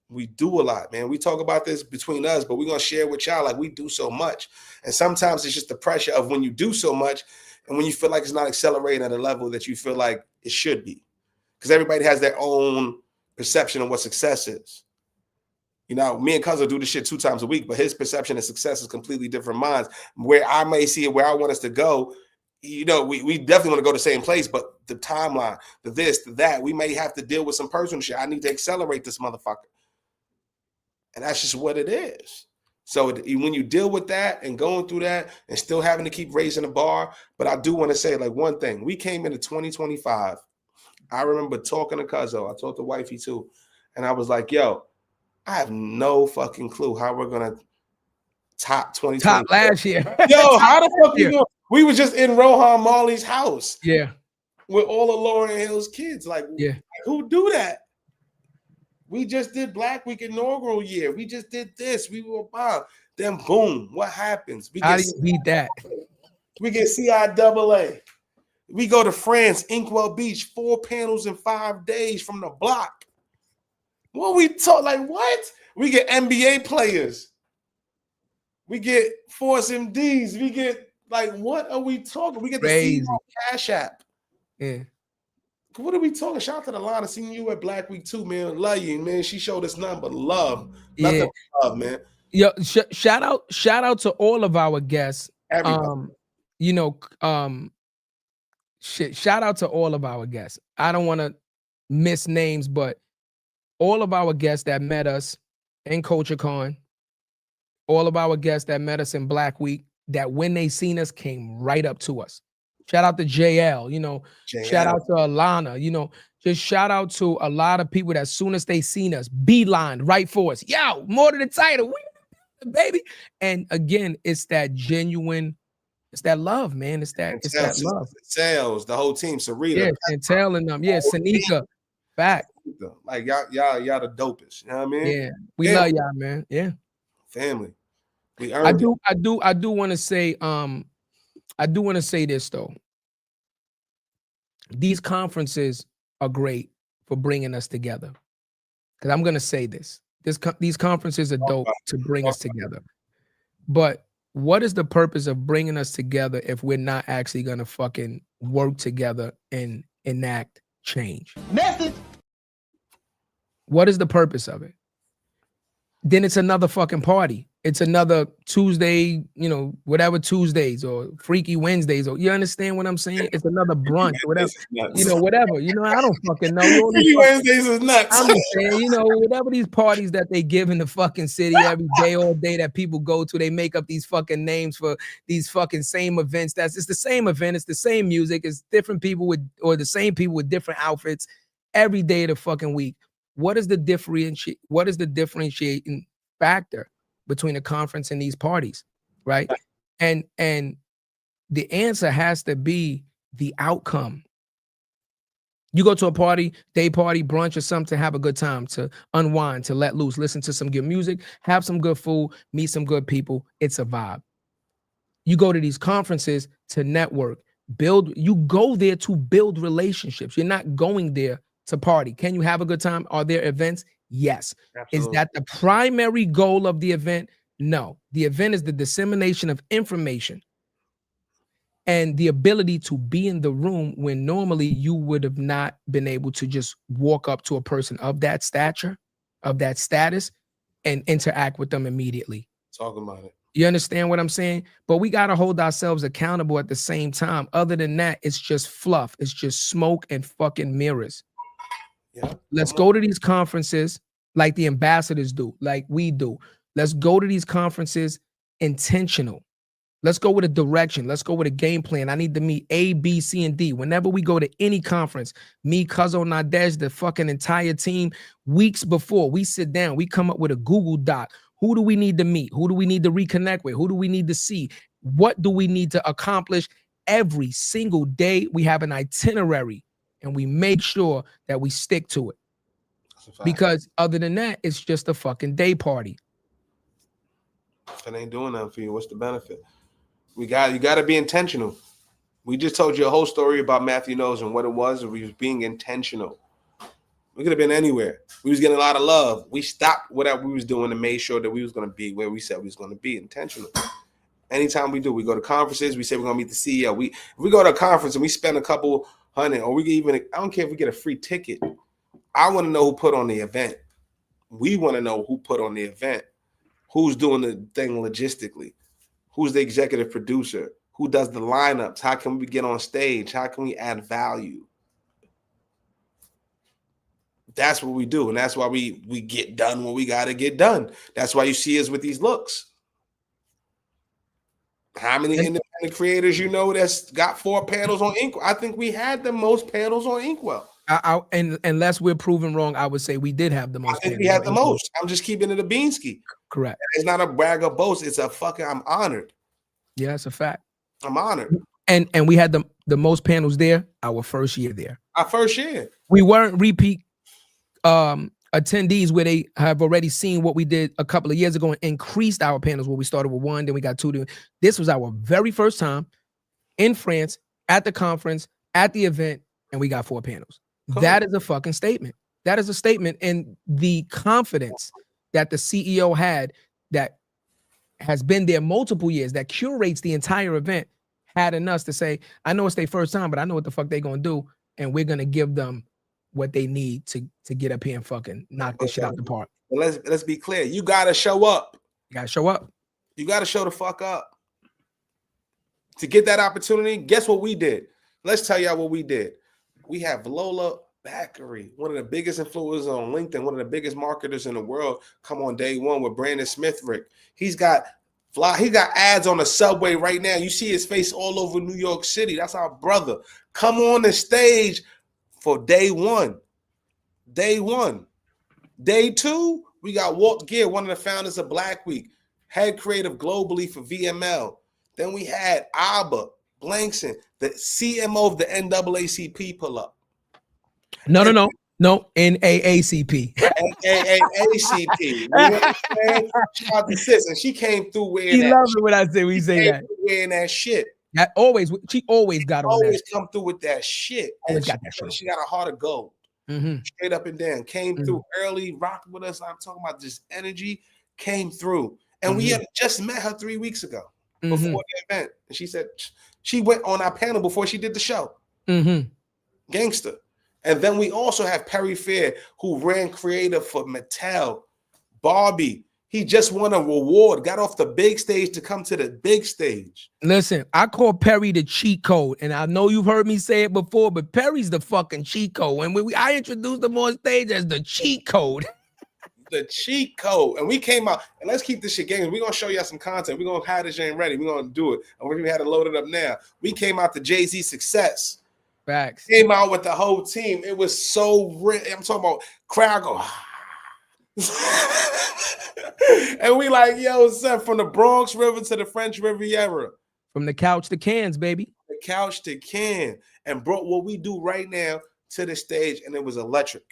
We do a lot, man. We talk about this between us, but we're going to share with y'all like we do so much. And sometimes it's just the pressure of when you do so much and when you feel like it's not accelerating at a level that you feel like it should be. Because everybody has their own perception of what success is. You know, me and Cuzzo do this shit 2 times a week, but his perception of success is completely different mine. Where I may see it, where I want us to go, you know, we definitely want to go to the same place, but the timeline, the this, the that, we may have to deal with some personal shit. I need to accelerate this motherfucker. And that's just what it is. So when you deal with that and going through that and still having to keep raising the bar, but I do want to say like one thing. We came into 2025 I remember talking to Cuzzo. I talked to Wifey too. And I was like, yo, I have no fucking clue how we're going to top 2020. Top last year. Yo, how the fuck we going? We was just in Rohan Marley's house. Yeah. With all of Lauryn Hill's kids. Like, yeah. Who do that? We just did Blackweek inaugural year. We just did this. We were bomb. Then boom, what happens? How do you beat that? We get CIAA. We go to France, Inkwell Beach, 4 panels in 5 days from the block. What we talk like what? We get NBA players. We get Force MDs. We get like what are we talking? We get the CEO Cash App. Yeah. What are we talking? Shout out to the Lana, seeing you at Blackweek too, man. Love you, man. She showed us nothing but love. Nothing but love, man. Yo, shout out to all of our guests. Everybody. Shout out to all of our guests. I don't want to miss names, but all of our guests that met us in Culture Con, all of our guests that met us in Blackweek, that when they seen us came right up to us. Shout out to JL, shout out to Alana, just shout out to a lot of people that as soon as they seen us, beeline right for us. Yo, more to the title, baby. And again, it's that genuine, it's that love, man. It's that love. Sales, the whole team, Sarita. Yeah, and telling them, Sanika, fact. Like y'all the dopest. You know what I mean? Yeah, we love y'all, man. Yeah, family. I do want to say, I do want to say this though. These conferences are great for bringing us together. Because I'm going to say this. These conferences are dope to bring us together. But what is the purpose of bringing us together if we're not actually going to fucking work together and enact change? Message. What is the purpose of it? Then it's another fucking party. It's another Tuesday, whatever Tuesdays or Freaky Wednesdays, or you understand what I'm saying? It's another brunch or whatever, whatever. I don't fucking know. Freaky Wednesdays is nuts. I'm just saying, whatever these parties that they give in the fucking city every day, all day that people go to, they make up these fucking names for these fucking same events. It's the same event. It's the same music. It's different people or the same people with different outfits every day of the fucking week. What is the differentiating factor between the conference and these parties, right? And the answer has to be the outcome. You go to a party, day party, brunch or something to have a good time, to unwind, to let loose, listen to some good music, have some good food, meet some good people. It's a vibe. You go to these conferences to network, you go there to build relationships. You're not going there to party. Can you have a good time? Are there events? Yes. Absolutely. Is that the primary goal of the event? No. The event is the dissemination of information and the ability to be in the room when normally you would have not been able to just walk up to a person of that stature, of that status, and interact with them immediately. Talking about it. You understand what I'm saying? But we got to hold ourselves accountable at the same time. Other than that, it's just fluff. It's just smoke and fucking mirrors. Yeah. Let's go to these conferences like the ambassadors do, like we do. Let's go to these conferences intentional. Let's go with a direction. Let's go with a game plan. I need to meet A, B, C, and D. Whenever we go to any conference, me, Cuzzo, Nadege, the fucking entire team, weeks before, we sit down, we come up with a Google Doc. Who do we need to meet? Who do we need to reconnect with? Who do we need to see? What do we need to accomplish? Every single day, we have an itinerary. And we make sure that we stick to it. Because other than that, it's just a fucking day party. If it ain't doing nothing for you, what's the benefit? You got to be intentional. We just told you a whole story about Matthew Knows and what it was, and we was being intentional. We could have been anywhere. We was getting a lot of love. We stopped whatever we was doing and made sure that we was going to be where we said we was going to be, intentional. Anytime we go to conferences, we say we're going to meet the CEO. If we go to a conference and we spend a couple $100, or we get even, I don't care if we get a free ticket. I want to know who put on the event. We want to know who put on the event. Who's doing the thing logistically? Who's the executive producer? Who does the lineups? How can we get on stage? How can we add value? That's what we do. And that's why we get done when we got to get done. That's why you see us with these looks. How many independent creators that's got 4 panels on Inkwell? I think we had the most panels on Inkwell. And unless we're proven wrong, I would say we did have the most. I think we had the most. I'm just keeping it a beansky. Correct. It's not a brag or boast. It's a fucking. I'm honored. Yeah, it's a fact. I'm honored. And we had the most panels there our first year there. Our first year. We weren't repeat attendees where they have already seen what we did a couple of years ago and increased our panels where we started with 1, then we got 2. This was our very first time in France at the conference, at the event, and we got 4 panels. Cool. That is a fucking statement. That is a statement. And the confidence that the CEO had that has been there multiple years, that curates the entire event, had in us to say, I know it's their first time, but I know what the fuck they're going to do, and we're going to give them what they need to get up here and fucking knock this shit out the park. Let's be clear. You got to show up. You got to show up. You got to show the fuck up. To get that opportunity, guess what we did? Let's tell y'all what we did. We have Lola Backery, one of the biggest influencers on LinkedIn, one of the biggest marketers in the world, come on day one with Brandon Smithrick. He got ads on the subway right now. You see his face all over New York City. That's our brother. Come on the stage for day one. Day one. Day 2, we got Walt Gear, one of the founders of Blackweek, head creative globally for VML. Then we had Abba Blankson, the CMO of the NAACP pull up. No, NAACP. NAACP. You know what I'm saying? Shout out to sis, and she came through wearing he that. He loves it when I say we say that. Wearing that shit. She always got on always that. Come through with that shit. Always got that shit. She got a heart of gold. Mm-hmm. Straight up and down. Came through early, rocked with us. I'm talking about this energy. Came through. And we had just met her 3 weeks ago before the event. And she said she went on our panel before she did the show. Gangster. And then we also have Perry Fair, who ran creative for Mattel. Barbie. He just won a reward, got off the big stage to come to the big stage. Listen, I call Perry the cheat code, and I know you've heard me say it before, but Perry's the fucking cheat code. And I introduced him on stage as the cheat code. The cheat code. And we came out, and let's keep this shit going. We're going to show y'all some content. We're going to have this shit ready. We're going to do it. And we're going to have to load it up now. We came out to Jay-Z Success. Facts. Came out with the whole team. It was so rich. I'm talking about crowd go. And we like, yo, son, from the Bronx River to the French Riviera. From the couch to cans, baby. The couch to can. And brought what we do right now to the stage, and it was electric.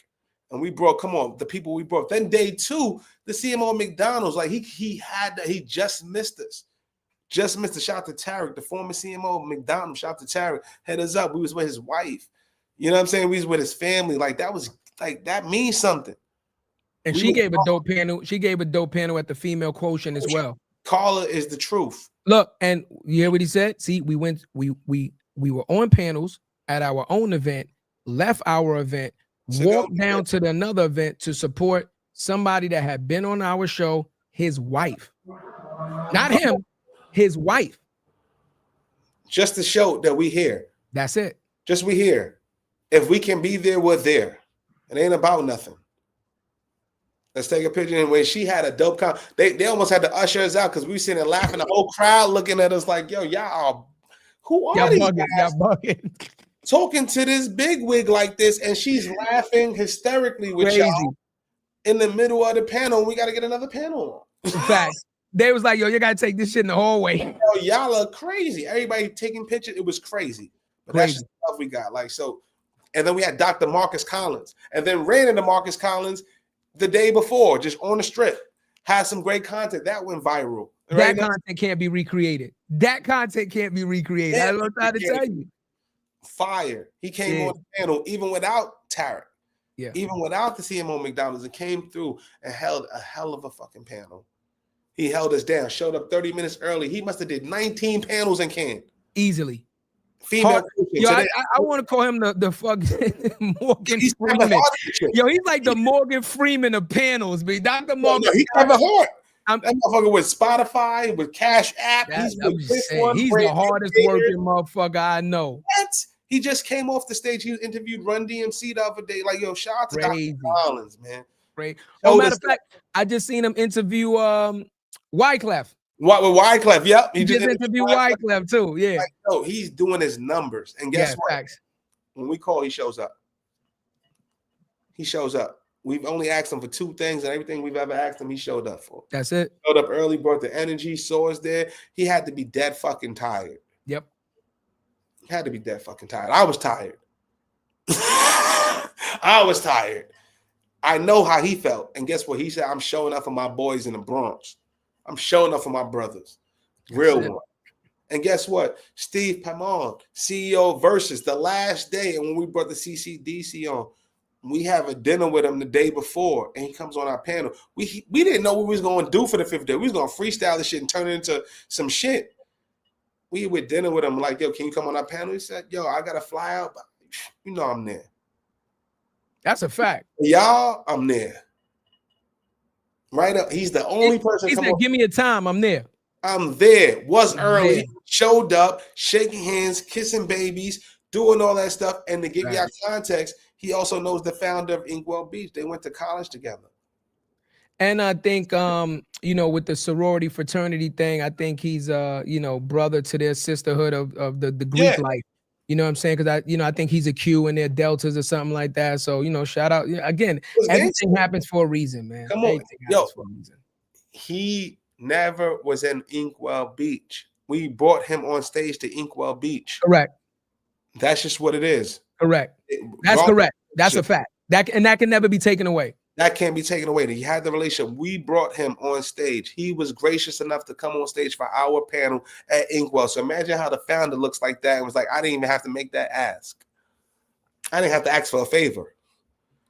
And we brought, come on, the people we brought. Then day 2, the CMO of McDonald's, like he just missed us. Just missed a shout to Tarek, the former CMO of McDonald's. Shout to Tarek. Head us up. We was with his wife. You know what I'm saying? We was with his family. Like that means something. And she gave a dope panel. She gave a dope panel at the female quotient as well. Carla is the truth. Look, and you hear what he said? See, we were on panels at our own event, left our event, walked down to another event to support somebody that had been on our show, his wife. Not him, his wife. Just to show that we here. That's it. Just we here. If we can be there, we're there. It ain't about nothing. Let's take a picture. And when she had a dope they almost had to usher us out because we were sitting there laughing. The whole crowd looking at us like, yo, y'all, who are these guys? Y'all bugging. Talking to this big wig like this, and she's laughing hysterically with y'all in the middle of the panel. We got to get another panel on. In fact, they was like, yo, you got to take this shit in the hallway. Yo, y'all are crazy. Everybody taking pictures. It was crazy. But that's just the stuff we got. Like, so, and then we had Dr. Marcus Collins, and then ran into Marcus Collins the day before, just on the strip. Had some great content. That went viral. That content can't be recreated. That content can't be recreated. I don't know how to tell you. Fire. He came on the panel even without Tarek. Yeah. Even without the CMO McDonald's, and came through and held a hell of a fucking panel. He held us down, showed up 30 minutes early. He must have did 19 panels in Cannes. Easily. Female. Yo, I want to call him the fucking Morgan Freeman. Yo, he's like the Morgan Freeman of panels, but Dr. Morgan. No, he have a heart. That motherfucker with Spotify, with Cash App. He's the hardest working motherfucker I know. What? He just came off the stage. He interviewed Run DMC the other day. Like, yo, shout out to Dr. Collins, man. Great. Oh, matter of fact, I just seen him interview Wyclef. With Wyclef, yep. He just interviewed Wyclef too. Yeah. Like, no, he's doing his numbers. And guess what? Facts. When we call, he shows up. he shows up. We've only asked him for 2 things, and everything we've ever asked him, he showed up for. That's it. Showed up early, brought the energy, saw us there. He had to be dead fucking tired. Yep. He had to be dead fucking tired. I was tired. I was tired. I know how he felt. And guess what? He said, I'm showing up for my boys in the Bronx. I'm showing up for my brothers. Real one. And guess what? Steve Pamon, CEO Versus, the last day, and when we brought the CCDC on, we have a dinner with him the day before, and he comes on our panel. We didn't know what we was going to do for the 5th day. We was going to freestyle this shit and turn it into some shit. We were dinner with him like, yo, can you come on our panel? He said, yo, I got to fly out. But you know I'm there. That's a fact. Y'all, I'm there. Right up. He's the only person. He said, give me a time. I'm there. I'm there. Was early. Yeah. Showed up, shaking hands, kissing babies, doing all that stuff. And to give y'all context, he also knows the founder of Inkwell Beach. They went to college together. And I think, with the sorority fraternity thing, I think he's, brother to their sisterhood of the Greek life. You know what I'm saying? Because I think he's a Q in their deltas or something like that. So, shout out. Again, everything happens for a reason, man. Come on. Yo, he never was in Inkwell Beach. We brought him on stage to Inkwell Beach. Correct. That's just what it is. Correct. That's correct. That's a fact. That can never be taken away. That can't be taken away. He had the relationship. We brought him on stage. He was gracious enough to come on stage for our panel at Inkwell. So imagine how the founder looks like that. It was like, I didn't even have to make that ask. I didn't have to ask for a favor.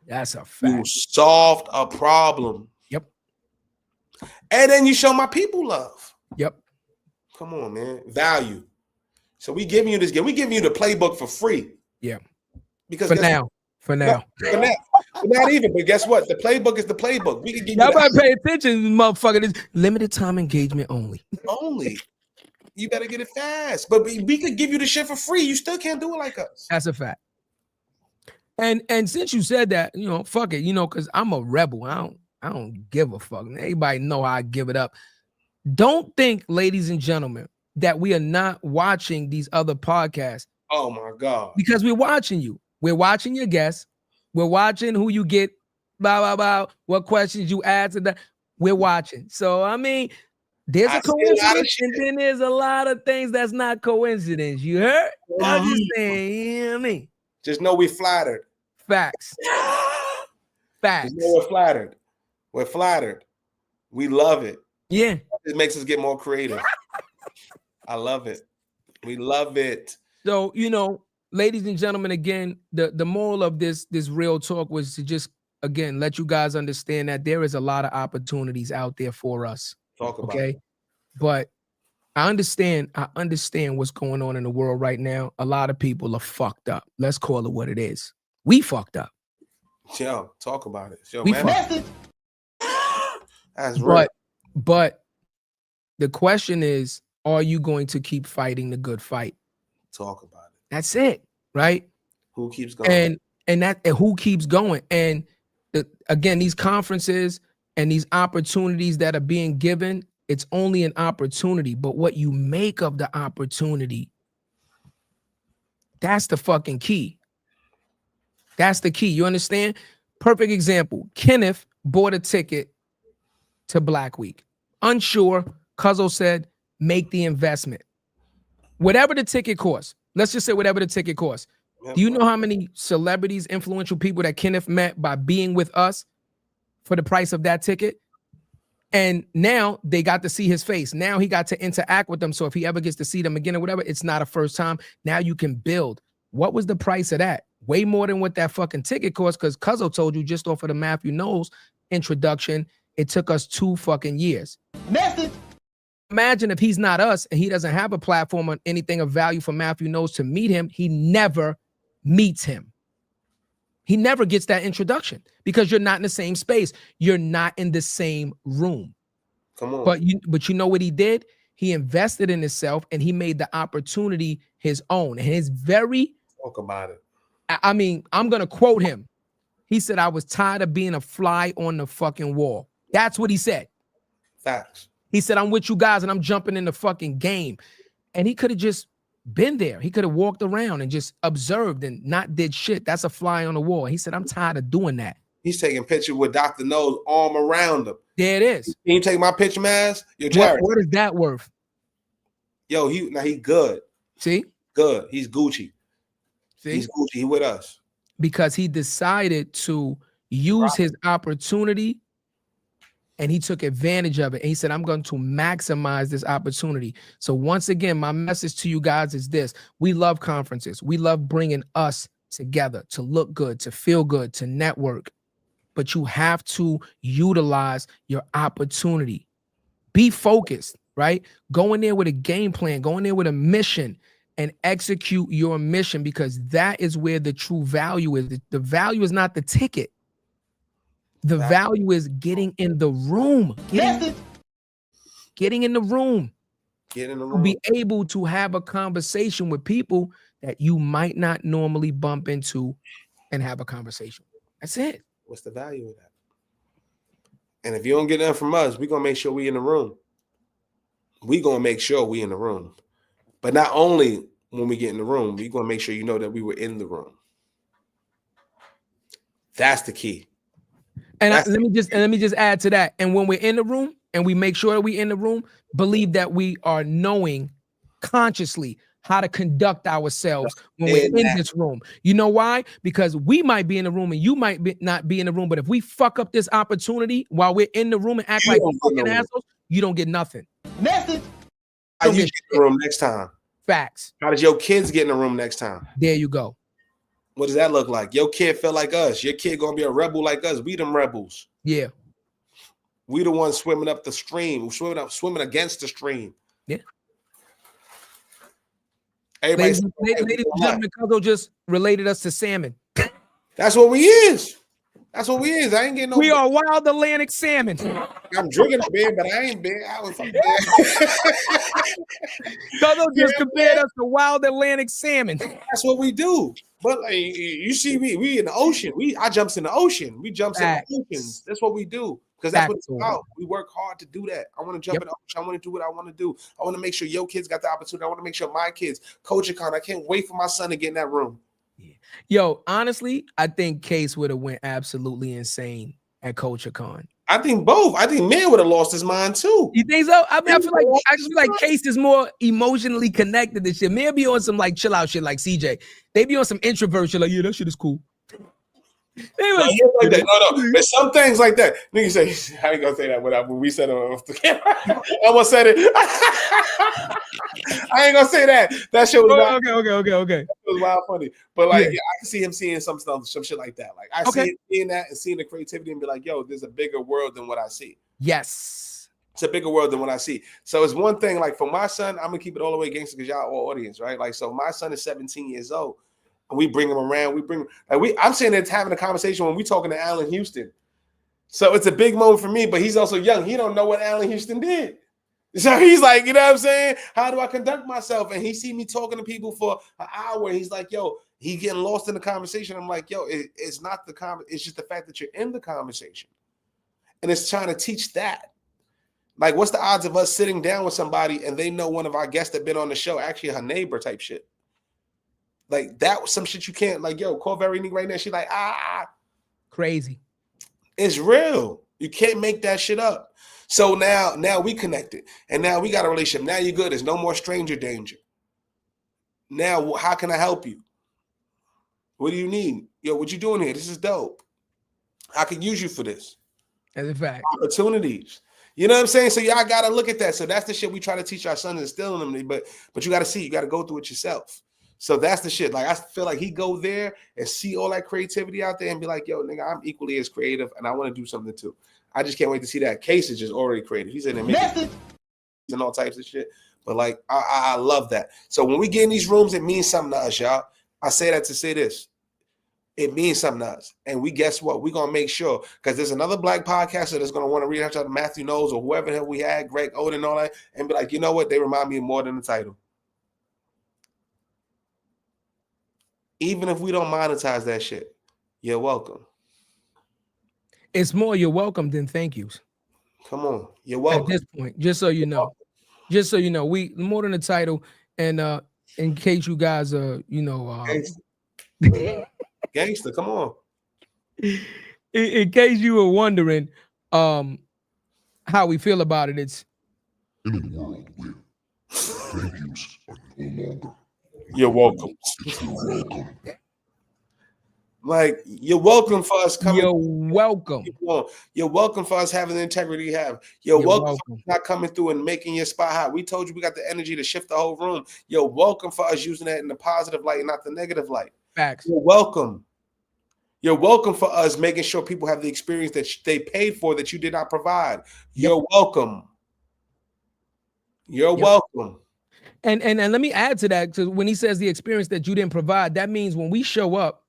That's a fact. You solved a problem. Yep. And then you show my people love. Yep. Come on, man. Value. So we giving you this gift. We giving you the playbook for free. Yeah. Because for now. Not even, but guess what? The playbook is the playbook. We can give you. Y'all better pay attention, motherfucker. This limited time engagement only. Only. You better get it fast. But we could give you the shit for free. You still can't do it like us. That's a fact. And since you said that, fuck it, because I'm a rebel. I don't give a fuck. Everybody know how I give it up. Don't think, ladies and gentlemen, that we are not watching these other podcasts. Oh my God. Because we're watching you. We're watching your guests. We're watching who you get, what questions you ask. We're watching. So, there's a coincidence, and then there's a lot of things that's not coincidence. You heard? I'm just saying, you know what I mean? Just know we flattered. Facts. Just know we're flattered. We're flattered. We love it. Yeah. It makes us get more creative. I love it. We love it. So, ladies and gentlemen, again, the moral of this real talk was to just, again, let you guys understand that there is a lot of opportunities out there for us. Talk about it. But I understand what's going on in the world right now. A lot of people are fucked up. Let's call it what it is. We fucked up. Yo, talk about it. Yo, we man. fucked up. That's right. But the question is, are you going to keep fighting the good fight? Talk about it. That's it, right? Who keeps going? And who keeps going? And again, these conferences and these opportunities that are being given, it's only an opportunity. But what you make of the opportunity, that's the fucking key. That's the key. You understand? Perfect example. Kenneth bought a ticket to Blackweek. Unsure. Cuzzo said, make the investment. Whatever the ticket costs. Let's just say whatever the ticket costs. Do you know how many celebrities, influential people that Kenneth met by being with us for the price of that ticket? And now they got to see his face. Now he got to interact with them. So if he ever gets to see them again or whatever, it's not a first time. Now you can build. What was the price of that? Way more than what that fucking ticket cost, because Cuzzo told you just off of the Matthew Knowles introduction, it took us 2 fucking years. Message. Imagine if he's not us and he doesn't have a platform on anything of value for Matthew Knowles to meet him. He never meets him. He never gets that introduction because you're not in the same space. You're not in the same room. Come on. But you know what he did? He invested in himself and he made the opportunity his own. And his very... Talk about it. I'm going to quote him. He said, I was tired of being a fly on the fucking wall. That's what he said. Facts. He said, I'm with you guys and I'm jumping in the fucking game. And he could have just been there. He could have walked around and just observed and not did shit. That's a fly on the wall. He said, I'm tired of doing that. He's taking pictures with Dr. No's arm around him. There it is. Can you take my picture, man? Yo, Jarrett. What is that worth? Yo, he good. See? Good. He's Gucci. See? He's Gucci. He with us. Because he decided to use his opportunity and he took advantage of it. And he said, I'm going to maximize this opportunity. So once again, my message to you guys is this. We love conferences. We love bringing us together to look good, to feel good, to network. But you have to utilize your opportunity. Be focused, right? Go in there with a game plan, go in there with a mission and execute your mission, because that is where the true value is. The value is not the ticket. The value is getting in the room. Getting in the room. Get in the room. Be able to have a conversation with people that you might not normally bump into and have a conversation. That's it. What's the value of that? And if you don't get that from us, we're going to make sure we in the room. We're going to make sure we in the room. But not only when we get in the room, we're going to make sure you know that we were in the room. That's the key. And let me just add to that. And when we're in the room and we make sure that we're in the room, believe that we are knowing consciously how to conduct ourselves when we're in this room. You know why? Because we might be in the room and you might not be in the room. But if we fuck up this opportunity while we're in the room and act like fucking assholes, you don't get nothing. Message. How you get in the room next time? Facts. How does your kids get in the room next time? There you go. What does that look like? Your kid feel like us. Your kid gonna be a rebel like us. We them rebels. Yeah. We the ones swimming up the stream, swimming against the stream. Yeah. Ladies and gentlemen, Cuzzo just related us to salmon. That's what we is. That's what we is. I ain't getting no. We are wild Atlantic salmon. I'm drinking a beer, but I ain't beer. I was fucking beer. Cuzzo just compared us to wild Atlantic salmon. That's what we do. But like, you see, we in the ocean. I jumps in the ocean. We jumps in the oceans. That's what we do. Because that's what it's about. We work hard to do that. I want to jump in the ocean. I want to do what I want to do. I want to make sure your kids got the opportunity. I want to make sure my kids, Culture Con, I can't wait for my son to get in that room. Yeah. Yo, honestly, I think Case would have went absolutely insane at Culture Con. I think both. I think man would have lost his mind too. You think so? I mean, I feel like Case is more emotionally connected to shit. Man be on some like chill out shit like CJ. They be on some introvert shit like, yeah, that shit is cool. Like that. No. There's some things like that. Nigga say, how you gonna say that when we said it off the camera? I almost said it. I ain't gonna say that. That shit was okay. It was wild funny. But like, yeah, I can see him seeing some shit like that. Like I see him seeing that and seeing the creativity and be like, yo, there's a bigger world than what I see. Yes. It's a bigger world than what I see. So it's one thing, like for my son, I'm gonna keep it all the way gangster because y'all all audience, right? Like, so my son is 17 years old. And we bring him around. I'm saying it's having a conversation when we talking to Allen Houston. So it's a big moment for me, but he's also young. He don't know what Allen Houston did. So he's like, you know what I'm saying? How do I conduct myself? And he see me talking to people for an hour. And he's like, yo, he getting lost in the conversation. I'm like, yo, it's not the conversation. It's just the fact that you're in the conversation. And it's trying to teach that. Like, what's the odds of us sitting down with somebody and they know one of our guests that been on the show, actually her neighbor type shit? Like that was some shit you can't, like, yo, call Veronique right now. She like, crazy. It's real. You can't make that shit up. So now we connected and now we got a relationship. Now you're good. There's no more stranger danger. Now, how can I help you? What do you need? Yo, what you doing here? This is dope. I can use you for this. As a fact. Opportunities. You know what I'm saying? So y'all got to look at that. So that's the shit we try to teach our sons and instill in them. But you got to see, you got to go through it yourself. So that's the shit. Like, I feel like he go there and see all that creativity out there and be like, yo, nigga, I'm equally as creative and I want to do something too. I just can't wait to see that. Case is just already creative. He's in there making and all types of shit. But like, I love that. So when we get in these rooms, it means something to us, y'all. I say that to say this. It means something to us. And guess what? We're going to make sure, because there's another black podcaster that's going to want to reach out to Matthew Knowles or whoever the hell we had, Greg Oden and all that, and be like, you know what? They remind me of more than the title. Even if we don't monetize that shit, you're welcome. It's more you're welcome than thank yous. Come on. You're welcome. At this point, just so you know. Just so you know, we more than the title. And in case you guys are, Gangster, come on. In case you were wondering how we feel about it, it's in a world where venues are no longer. You're welcome. You're welcome. Like, you're welcome for us coming. You're welcome. You're welcome for us having the integrity you have. You're welcome for not coming through and making your spot hot. We told you we got the energy to shift the whole room. You're welcome for us using that in the positive light, not the negative light. Facts. You're welcome. You're welcome for us making sure people have the experience that they paid for that you did not provide. You're welcome. You're welcome. And let me add to that, because when he says the experience that you didn't provide, that means when we show up,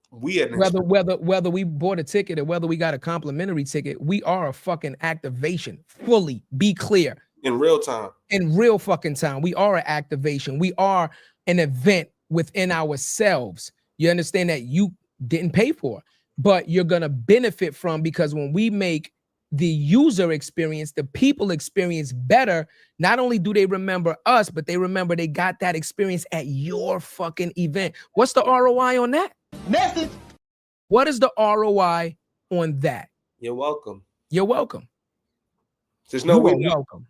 whether we bought a ticket or whether we got a complimentary ticket, we are a fucking activation. Fully be clear. In real time. In real fucking time. We are an activation. We are an event within ourselves. You understand that you didn't pay for, but you're gonna benefit from, because when we make the user experience, the people experience better, not only do they remember us, but they remember they got that experience at your fucking event. What's the ROI on that? Message. What is the ROI on that? You're welcome. You're welcome. Just know we know. Welcome.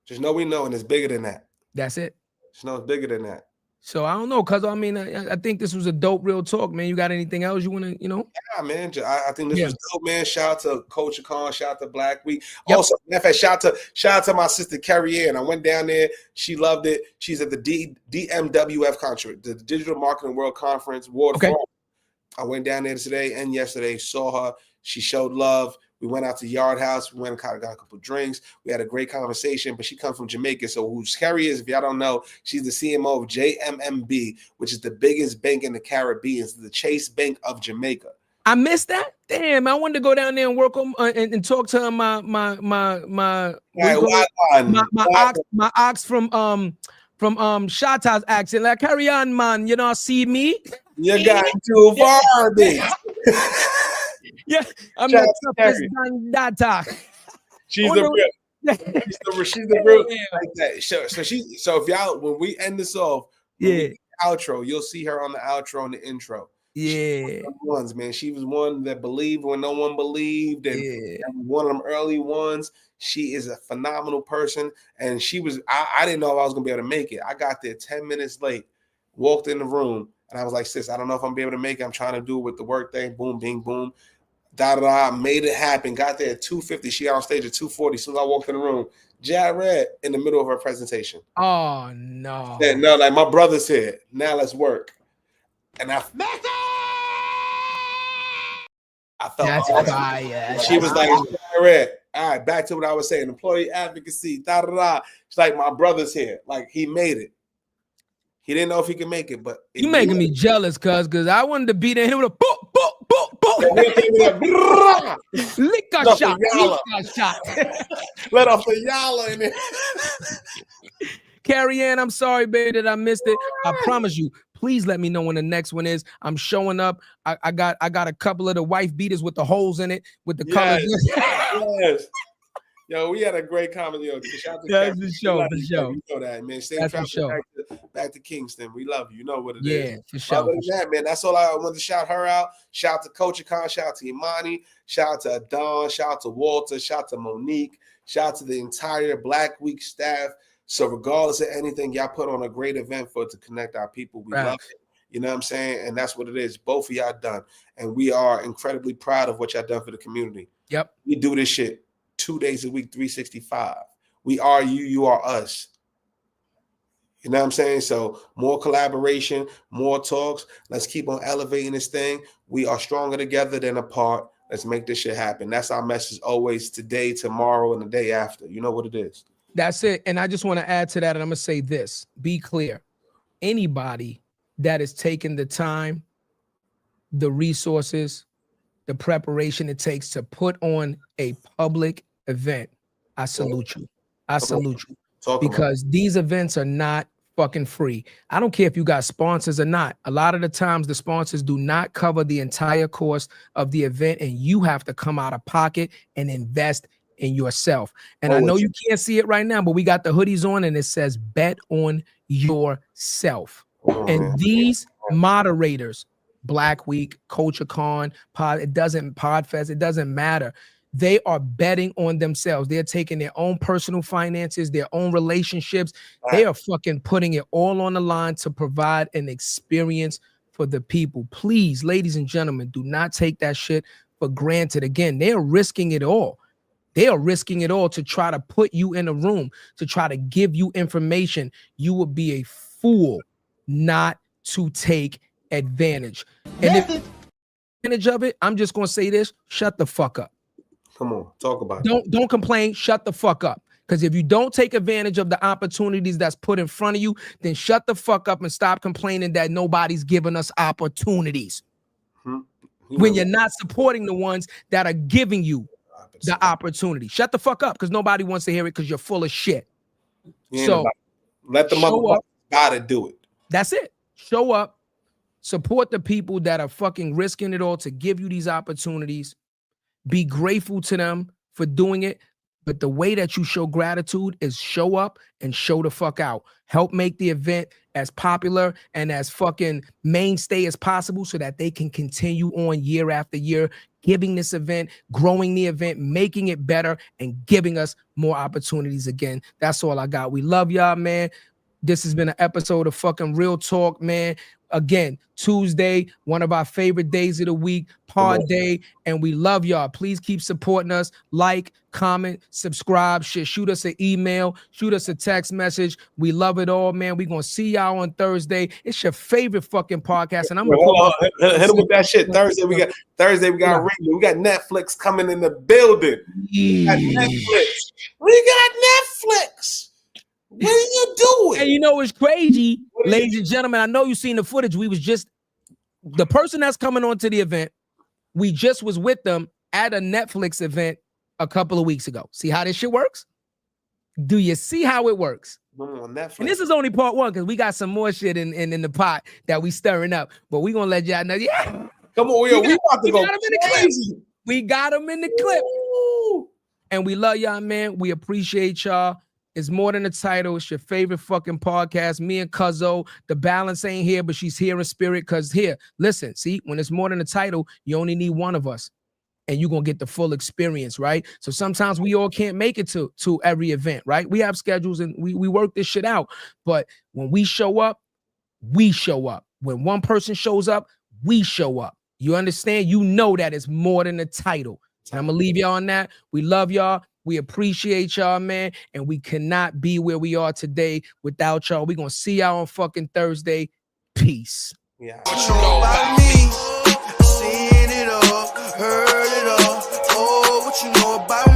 Just know we know, and it's bigger than that. That's it. Just know it's bigger than that. So I don't know, cuz I mean, I think this was a dope real talk, man. You got anything else you want to, Yeah, man. I think this was dope, man. Shout out to Culture Con, shout out to Blackweek. Also, matter of fact, shout out to my sister Carrie Ann. I went down there. She loved it. She's at the DMWF conference, the Digital Marketing World Conference. I went down there today and yesterday, saw her. She showed love. We went out to Yard House. We went and got a couple drinks. We had a great conversation, but she comes from Jamaica. So who Carrie is, if y'all don't know, she's the CMO of JMMB, which is the biggest bank in the Caribbean. It's the Chase Bank of Jamaica. I missed that. Damn, I wanted to go down there and work on and talk to her. My ox from Shata's accent. Like, carry on, man. You know, see me. You got too far, bitch. Yeah, I'm the toughest data. She's the real. She's the real. Like that. So if y'all, when we end this off, outro, you'll see her on the outro and the intro. Yeah, ones, man. She was one that believed when no one believed, and one of them early ones. She is a phenomenal person, and she was. I didn't know if I was gonna be able to make it. I got there 10 minutes late, walked in the room, and I was like, "Sis, I don't know if I'm gonna be able to make it. I'm trying to do it with the work thing. Boom, bing, boom." Made it happen. Got there at 2:50. She got on stage at 2:40. As soon as I walked in the room, Jarrett in the middle of her presentation. Oh no! Said, no, like my brother's here. Now let's work. And I felt that's fire. She was like, Jarrett. All right, back to what I was saying. Employee advocacy. She's like, my brother's here. Like, he made it. He didn't know if he could make it, but you making me jealous, because I wanted to be there and hit with a boop, boop, boop, boop. Lick a shot. Let off the yalla in there. Carrie Ann, I'm sorry, baby, that I missed it. I promise you. Please let me know when the next one is. I'm showing up. I got a couple of the wife beaters with the holes in it, with the colors. Yes. Yo, we had a great comedy. Shout out to that's the show. For sure. You know that, man. Stay traveling back to Kingston. We love you. You know what it is. Yeah, for sure. Other than that, man, that's all I wanted to shout her out. Shout out to Culture Con. Shout out to Imani. Shout out to Don. Shout out to Walter. Shout out to Monique. Shout out to the entire Blackweek staff. So regardless of anything, y'all put on a great event for it to connect our people. We love it. You know what I'm saying? And that's what it is. Both of y'all done. And we are incredibly proud of what y'all done for the community. Yep. We do this shit 2 days a week, 365. We are you, you are us. You know what I'm saying? So more collaboration, more talks. Let's keep on elevating this thing. We are stronger together than apart. Let's make this shit happen. That's our message always, today, tomorrow, and the day after. You know what it is. That's it. And I just want to add to that, and I'm going to say this. Be clear. Anybody that is taking the time, the resources, the preparation it takes to put on a public event, I salute you. I salute you. Because these events are not fucking free. I don't care if you got sponsors or not. A lot of the times the sponsors do not cover the entire cost of the event, and you have to come out of pocket and invest in yourself. And I know you can't see it right now, but we got the hoodies on and it says bet on yourself. And these moderators, Blackweek, Culture Con, Podfest, it doesn't matter. They are betting on themselves. They're taking their own personal finances, their own relationships. They are fucking putting it all on the line to provide an experience for the people. Please, ladies and gentlemen, do not take that shit for granted. Again, they're risking it all. They are risking it all to try to put you in a room, to try to give you information. You would be a fool not to take advantage. And if advantage of it, I'm just going to say this, shut the fuck up. Come on, talk about it. Don't complain, shut the fuck up. Because if you don't take advantage of the opportunities that's put in front of you, then shut the fuck up and stop complaining that nobody's giving us opportunities. When you're not supporting the ones that are giving you the opportunity. Shut the fuck up because nobody wants to hear it because you're full of shit. So let the motherfucker gotta do it. That's it. Show up, support the people that are fucking risking it all to give you these opportunities. Be grateful to them for doing it. But the way that you show gratitude is show up and show the fuck out. Help make the event as popular and as fucking mainstay as possible so that they can continue on year after year, giving this event, growing the event, making it better, and giving us more opportunities again. That's all I got. We love y'all, man. This has been an episode of fucking Real Talk, man. Again, Tuesday, one of our favorite days of the week, Pod Day, and we love y'all. Please keep supporting us. Like, comment, subscribe, shit. Shoot us an email, shoot us a text message. We love it all, man. We're gonna see y'all on Thursday. It's your favorite fucking podcast, and I'm gonna hit him with that shit. Thursday we got radio. We got Netflix coming in the building. We got Netflix. What are you doing? And you know it's crazy, ladies and gentlemen. I know you've seen the footage. We was just the person that's coming on to the event. We just was with them at a Netflix event a couple of weeks ago. See how this shit works? Do you see how it works? On Netflix. And this is only part one because we got some more shit in the pot that we stirring up. But we gonna let y'all know. Yeah, come on, we about to go crazy. We got them in the clip, and we love y'all, man. We appreciate y'all. It's more than a title. It's your favorite fucking podcast. Me and Cuzzo. The balance ain't here, but she's here in spirit. Cause here, listen, see, when it's more than a title, you only need one of us. And you're gonna get the full experience, right? So sometimes we all can't make it to every event, right? We have schedules and we work this shit out. But when we show up, we show up. When one person shows up, we show up. You understand? You know that it's more than a title. And I'm gonna leave y'all on that. We love y'all. We appreciate y'all, man. And we cannot be where we are today without y'all. We're gonna see y'all on fucking Thursday. Peace. Yeah. What you know about me? Seen it all, heard it all. Oh, what you know about me?